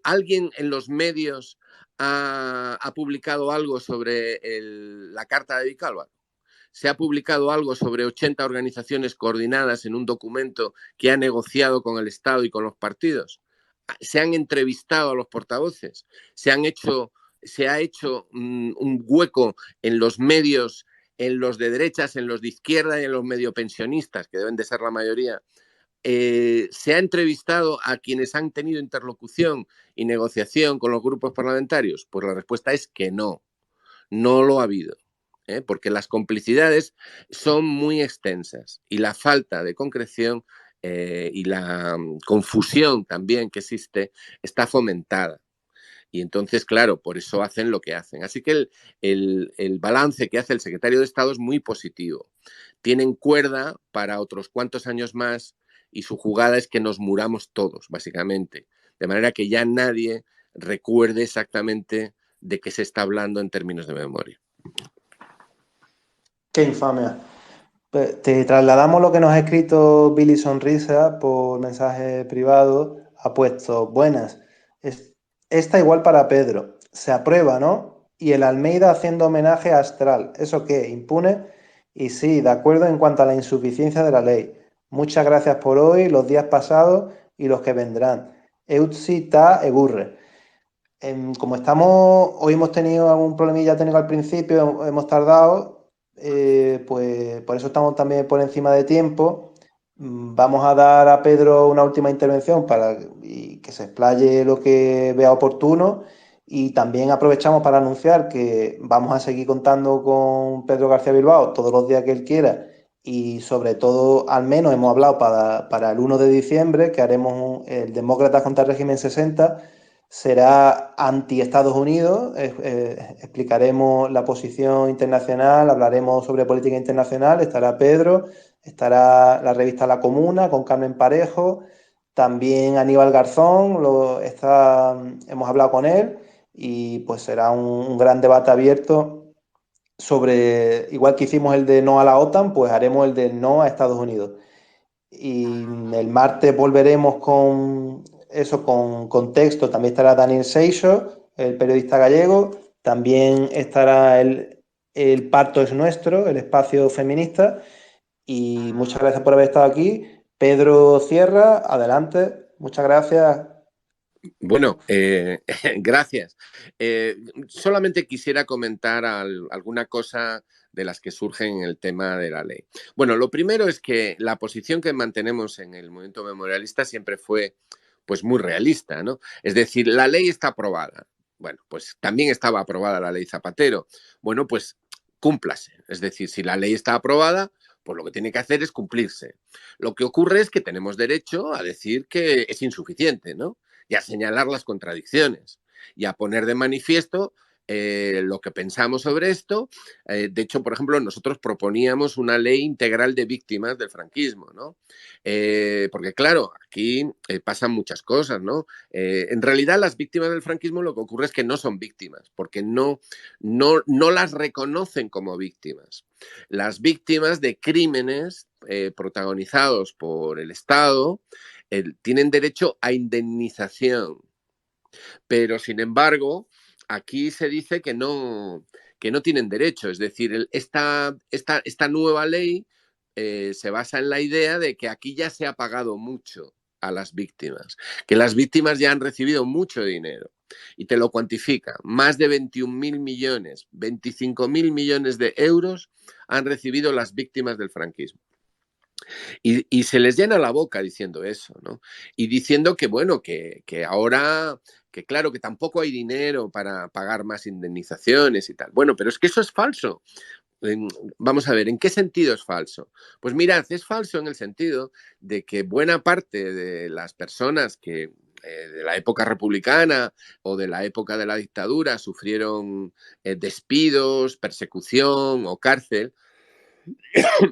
¿alguien en los medios ha publicado algo sobre la Carta de Vicálvaro? ¿Se ha publicado algo sobre 80 organizaciones coordinadas en un documento que ha negociado con el Estado y con los partidos? ¿Se han entrevistado a los portavoces? ¿Se ha hecho un hueco en los medios, en los de derechas, en los de izquierda y en los mediopensionistas, que deben de ser la mayoría? ¿Se ha entrevistado a quienes han tenido interlocución y negociación con los grupos parlamentarios? Pues la respuesta es que no lo ha habido. Porque las complicidades son muy extensas y la falta de concreción y la confusión también que existe está fomentada. Y entonces, claro, por eso hacen lo que hacen. Así que el balance que hace el secretario de Estado es muy positivo. Tienen cuerda para otros cuantos años más y su jugada es que nos muramos todos, básicamente. De manera que ya nadie recuerde exactamente de qué se está hablando en términos de memoria. Qué infamia. Te trasladamos lo que nos ha escrito Billy Sonrisa por mensaje privado. Ha puesto: buenas. Esta igual para Pedro. Se aprueba, ¿no? Y el Almeida haciendo homenaje a Astral. ¿Eso qué? ¿Impune? Y sí, de acuerdo en cuanto a la insuficiencia de la ley. Muchas gracias por hoy, los días pasados y los que vendrán. Eutsi ta egurre. Como hoy hemos tenido algún problemilla técnico al principio, hemos tardado, pues por eso estamos también por encima de tiempo. Vamos a dar a Pedro una última intervención para que se explaye lo que vea oportuno, y también aprovechamos para anunciar que vamos a seguir contando con Pedro García Bilbao todos los días que él quiera, y sobre todo, al menos hemos hablado para el 1 de diciembre, que haremos el Demócratas contra el Régimen 60. Será anti-Estados Unidos, explicaremos la posición internacional, hablaremos sobre política internacional, estará Pedro, estará la revista La Comuna con Carmen Parejo, también Aníbal Garzón, hemos hablado con él, y pues será un gran debate abierto sobre, igual que hicimos el de no a la OTAN, pues haremos el de no a Estados Unidos. Y el martes volveremos con texto. También estará Daniel Seixo, el periodista gallego. También estará el Parto es Nuestro, el espacio feminista. Y muchas gracias por haber estado aquí. Pedro Sierra, adelante. Muchas gracias. Bueno, gracias. Solamente quisiera comentar alguna cosa de las que surgen en el tema de la ley. Bueno, lo primero es que la posición que mantenemos en el movimiento memorialista siempre fue pues muy realista, ¿no? Es decir, la ley está aprobada. Bueno, pues también estaba aprobada la ley Zapatero. Bueno, pues cúmplase. Es decir, si la ley está aprobada, pues lo que tiene que hacer es cumplirse. Lo que ocurre es que tenemos derecho a decir que es insuficiente, ¿no? Y a señalar las contradicciones. y a poner de manifiesto lo que pensamos sobre esto. De hecho, por ejemplo, nosotros proponíamos una ley integral de víctimas del franquismo, ¿no? Porque, claro, aquí pasan muchas cosas, ¿no? En realidad, las víctimas del franquismo lo que ocurre es que no son víctimas, porque no las reconocen como víctimas. Las víctimas de crímenes protagonizados por el Estado tienen derecho a indemnización, pero, sin embargo, aquí se dice que no tienen derecho. Es decir, esta nueva ley se basa en la idea de que aquí ya se ha pagado mucho a las víctimas, que las víctimas ya han recibido mucho dinero. Y te lo cuantifica. Más de 21.000 millones, 25.000 millones de euros han recibido las víctimas del franquismo. Y se les llena la boca diciendo eso, ¿no? Y diciendo que, bueno, que ahora, que claro, que tampoco hay dinero para pagar más indemnizaciones y tal. Bueno, pero es que eso es falso. Vamos a ver, ¿en qué sentido es falso? Pues mirad, es falso en el sentido de que buena parte de las personas que de la época republicana o de la época de la dictadura sufrieron despidos, persecución o cárcel,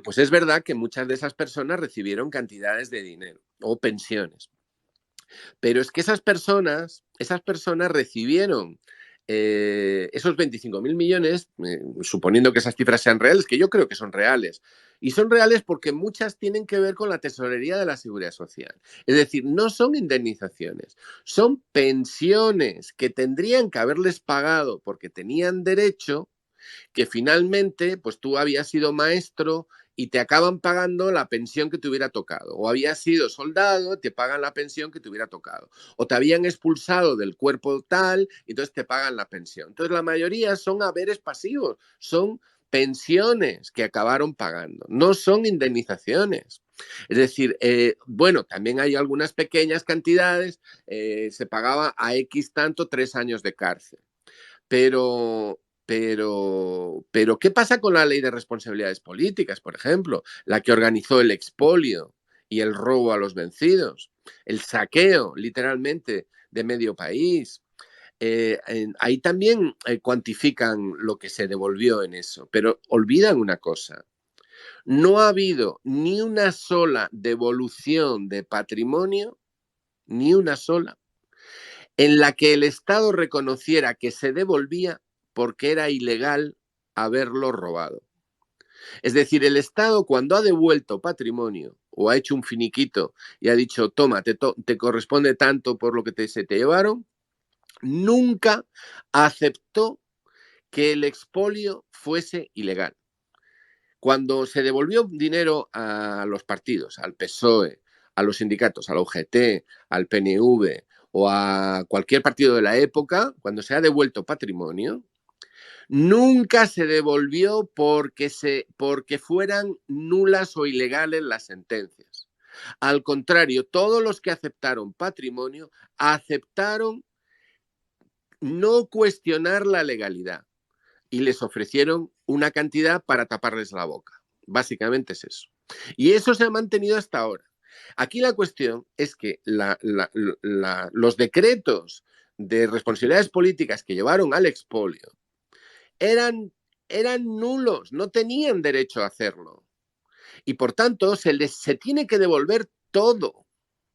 pues es verdad que muchas de esas personas recibieron cantidades de dinero o pensiones. Pero es que esas personas recibieron esos 25.000 millones, suponiendo que esas cifras sean reales, que yo creo que son reales. Y son reales porque muchas tienen que ver con la tesorería de la Seguridad Social. Es decir, no son indemnizaciones, son pensiones que tendrían que haberles pagado porque tenían derecho, que finalmente, pues tú habías sido maestro y te acaban pagando la pensión que te hubiera tocado. O habías sido soldado, te pagan la pensión que te hubiera tocado. O te habían expulsado del cuerpo tal, y entonces te pagan la pensión. Entonces la mayoría son haberes pasivos, son pensiones que acabaron pagando, no son indemnizaciones. Es decir, bueno, también hay algunas pequeñas cantidades, se pagaba a X tanto 3 años de cárcel. Pero, ¿qué pasa con la ley de responsabilidades políticas, por ejemplo? La que organizó el expolio y el robo a los vencidos, el saqueo, literalmente, de medio país. Ahí también cuantifican lo que se devolvió en eso, pero olvidan una cosa. No ha habido ni una sola devolución de patrimonio, ni una sola, en la que el Estado reconociera que se devolvía porque era ilegal haberlo robado. Es decir, el Estado, cuando ha devuelto patrimonio o ha hecho un finiquito y ha dicho, toma, te corresponde tanto por lo que se te llevaron, nunca aceptó que el expolio fuese ilegal. Cuando se devolvió dinero a los partidos, al PSOE, a los sindicatos, a la UGT, al PNV o a cualquier partido de la época, cuando se ha devuelto patrimonio, nunca se devolvió porque fueran nulas o ilegales las sentencias. Al contrario, todos los que aceptaron patrimonio aceptaron no cuestionar la legalidad y les ofrecieron una cantidad para taparles la boca. Básicamente es eso. Y eso se ha mantenido hasta ahora. Aquí la cuestión es que los decretos de responsabilidades políticas que llevaron al expolio eran nulos, no tenían derecho a hacerlo. Y por tanto, se tiene que devolver todo,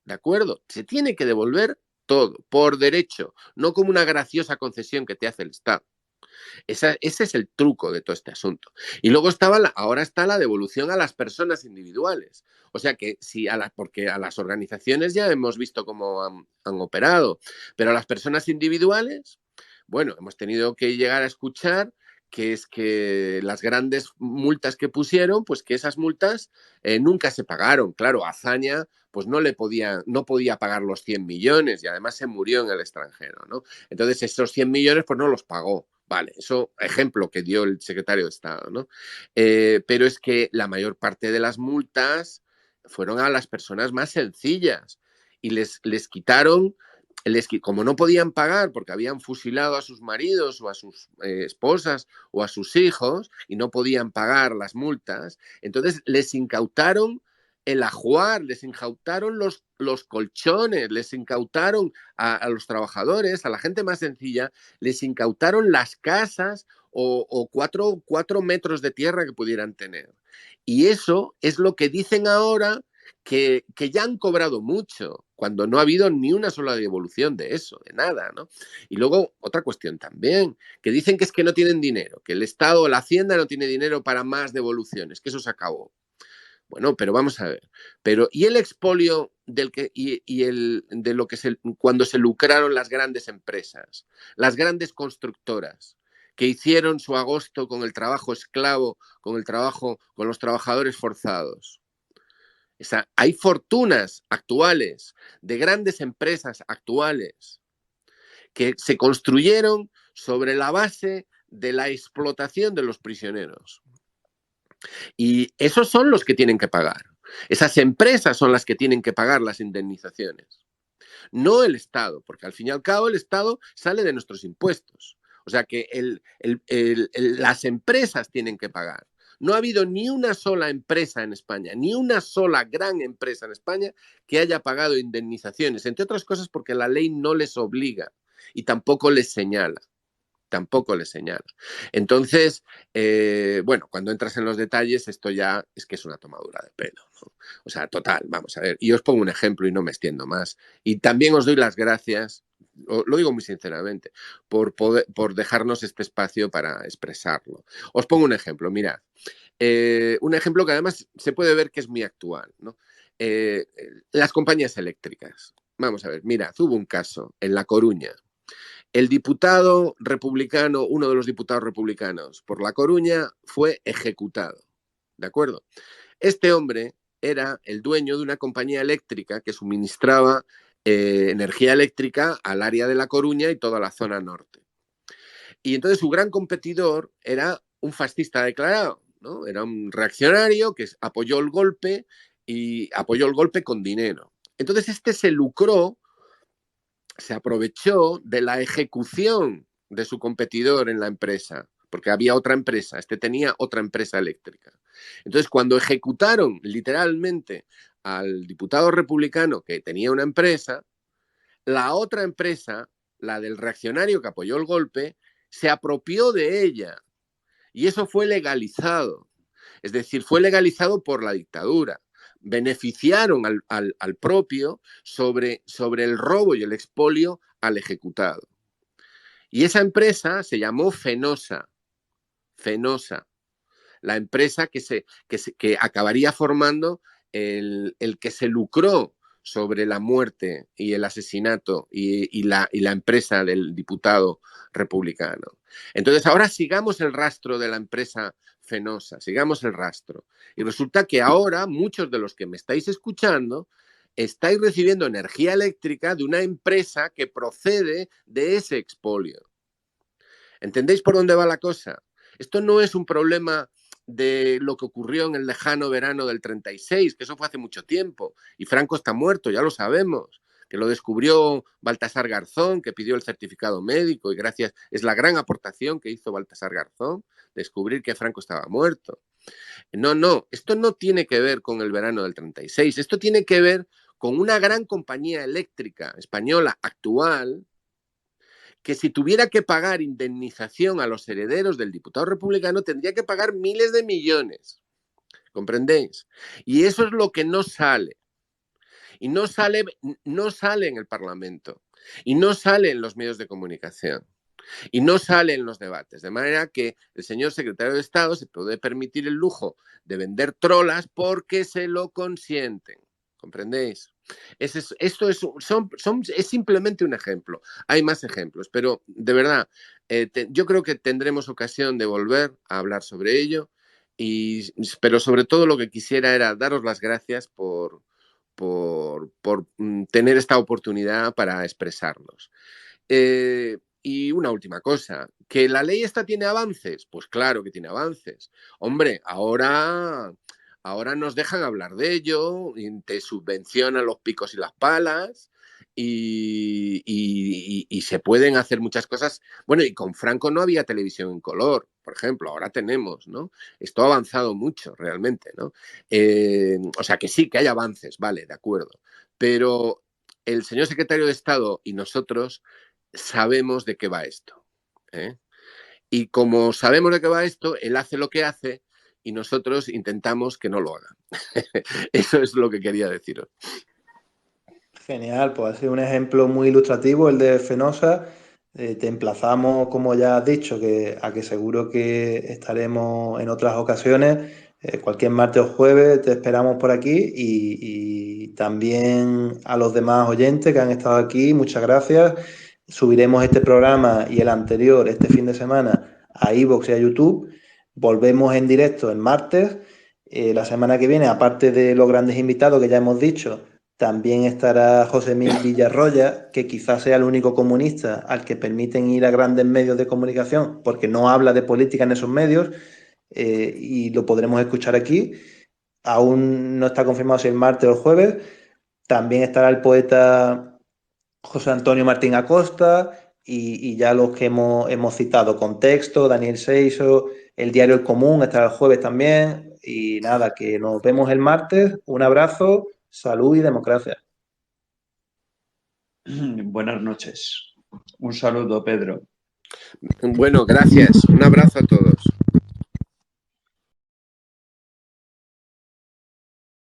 ¿de acuerdo? Se tiene que devolver todo, por derecho, no como una graciosa concesión que te hace el Estado. Ese es el truco de todo este asunto. Y luego ahora está la devolución a las personas individuales. O sea que porque a las organizaciones ya hemos visto cómo han operado, pero a las personas individuales, bueno, hemos tenido que llegar a escuchar que es que las grandes multas que pusieron, pues que esas multas nunca se pagaron. Claro, Azaña pues no podía pagar los 100 millones y además se murió en el extranjero, ¿no? Entonces esos 100 millones pues no los pagó. Vale, eso ejemplo que dio el secretario de Estado, ¿no? Pero es que la mayor parte de las multas fueron a las personas más sencillas y les quitaron, como no podían pagar porque habían fusilado a sus maridos o a sus esposas o a sus hijos y no podían pagar las multas, entonces les incautaron el ajuar, les incautaron los colchones, les incautaron a los trabajadores, a la gente más sencilla, les incautaron las casas o 4 metros de tierra que pudieran tener. Y eso es lo que dicen ahora que ya han cobrado mucho, cuando no ha habido ni una sola devolución de eso, de nada, ¿no? Y luego, otra cuestión también, que dicen que es que no tienen dinero, que el Estado o la Hacienda no tiene dinero para más devoluciones, que eso se acabó. Bueno, pero vamos a ver. Pero, ¿y el expolio de lo que cuando se lucraron las grandes empresas, las grandes constructoras, que hicieron su agosto con el trabajo esclavo, con los trabajadores forzados? Hay fortunas actuales de grandes empresas actuales que se construyeron sobre la base de la explotación de los prisioneros. Y esos son los que tienen que pagar. Esas empresas son las que tienen que pagar las indemnizaciones. No el Estado, porque al fin y al cabo el Estado sale de nuestros impuestos. O sea que las empresas tienen que pagar. No ha habido ni una sola empresa en España, ni una sola gran empresa en España que haya pagado indemnizaciones, entre otras cosas porque la ley no les obliga y tampoco les señala. Entonces, bueno, cuando entras en los detalles, esto ya es que es una tomadura de pelo, ¿no? O sea, total, vamos a ver. Y os pongo un ejemplo y no me extiendo más. Y también os doy las gracias, lo digo muy sinceramente, por dejarnos este espacio para expresarlo. Os pongo un ejemplo, mirad. Un ejemplo que además se puede ver que es muy actual, ¿no? Las compañías eléctricas. Vamos a ver, mirad, hubo un caso en La Coruña. El diputado republicano, uno de los diputados republicanos por La Coruña, fue ejecutado. ¿De acuerdo? Este hombre era el dueño de una compañía eléctrica que suministraba energía eléctrica al área de La Coruña y toda la zona norte. Y entonces su gran competidor era un fascista declarado, ¿no? Era un reaccionario que apoyó el golpe y apoyó el golpe con dinero. Entonces este se lucró, se aprovechó de la ejecución de su competidor en la empresa, porque había otra empresa, tenía otra empresa eléctrica. Entonces, cuando ejecutaron literalmente al diputado republicano que tenía una empresa, la otra empresa, la del reaccionario que apoyó el golpe, se apropió de ella. Y eso fue legalizado. Es decir, fue legalizado por la dictadura. Beneficiaron al propio sobre el robo y el expolio al ejecutado. Y esa empresa se llamó Fenosa. Fenosa. La empresa que acabaría formando el que se lucró sobre la muerte y el asesinato y la empresa del diputado republicano. Entonces, ahora sigamos el rastro de la empresa Fenosa, sigamos el rastro. Y resulta que ahora muchos de los que me estáis escuchando estáis recibiendo energía eléctrica de una empresa que procede de ese expolio. ¿Entendéis por dónde va la cosa? Esto no es un problema de lo que ocurrió en el lejano verano del 36, que eso fue hace mucho tiempo, y Franco está muerto, ya lo sabemos, que lo descubrió Baltasar Garzón, que pidió el certificado médico, y gracias, es la gran aportación que hizo Baltasar Garzón, descubrir que Franco estaba muerto. No, esto no tiene que ver con el verano del 36, esto tiene que ver con una gran compañía eléctrica española actual, que si tuviera que pagar indemnización a los herederos del diputado republicano, tendría que pagar miles de millones. ¿Comprendéis? Y eso es lo que no sale. Y no sale en el Parlamento. Y no sale en los medios de comunicación. Y no sale en los debates. De manera que el señor secretario de Estado se puede permitir el lujo de vender trolas porque se lo consienten. ¿Comprendéis? Esto es simplemente un ejemplo. Hay más ejemplos, pero de verdad, yo creo que tendremos ocasión de volver a hablar sobre ello, pero sobre todo lo que quisiera era daros las gracias por tener esta oportunidad para expresarnos. Y una última cosa, ¿que la ley esta tiene avances? Pues claro que tiene avances. Hombre, ahora nos dejan hablar de ello, y te subvencionan los picos y las palas y se pueden hacer muchas cosas. Bueno, y con Franco no había televisión en color. por ejemplo, ahora tenemos, ¿no? Esto ha avanzado mucho realmente, ¿no? O sea, que sí, que hay avances, vale, de acuerdo. Pero el señor secretario de Estado y nosotros sabemos de qué va esto, ¿eh? Y como sabemos de qué va esto, él hace lo que hace y nosotros intentamos que no lo haga. Eso es lo que quería deciros. Genial, pues ha sido un ejemplo muy ilustrativo el de Fenosa. Te emplazamos, como ya has dicho, a que seguro que estaremos en otras ocasiones. Cualquier martes o jueves te esperamos por aquí y también a los demás oyentes que han estado aquí, muchas gracias. Subiremos este programa y el anterior este fin de semana a iVoox y a YouTube. Volvemos en directo el martes. La semana que viene, aparte de los grandes invitados que ya hemos dicho, también estará José Mil Villarroya, que quizás sea el único comunista al que permiten ir a grandes medios de comunicación, porque no habla de política en esos medios, y lo podremos escuchar aquí. Aún no está confirmado si el martes o el jueves. También estará el poeta José Antonio Martín Acosta y ya los que hemos citado, Contexto, Daniel Seiso, el diario El Común, estará el jueves también. Y nada, que nos vemos el martes. Un abrazo, salud y democracia. Buenas noches. Un saludo, Pedro. Bueno, gracias. Un abrazo a todos.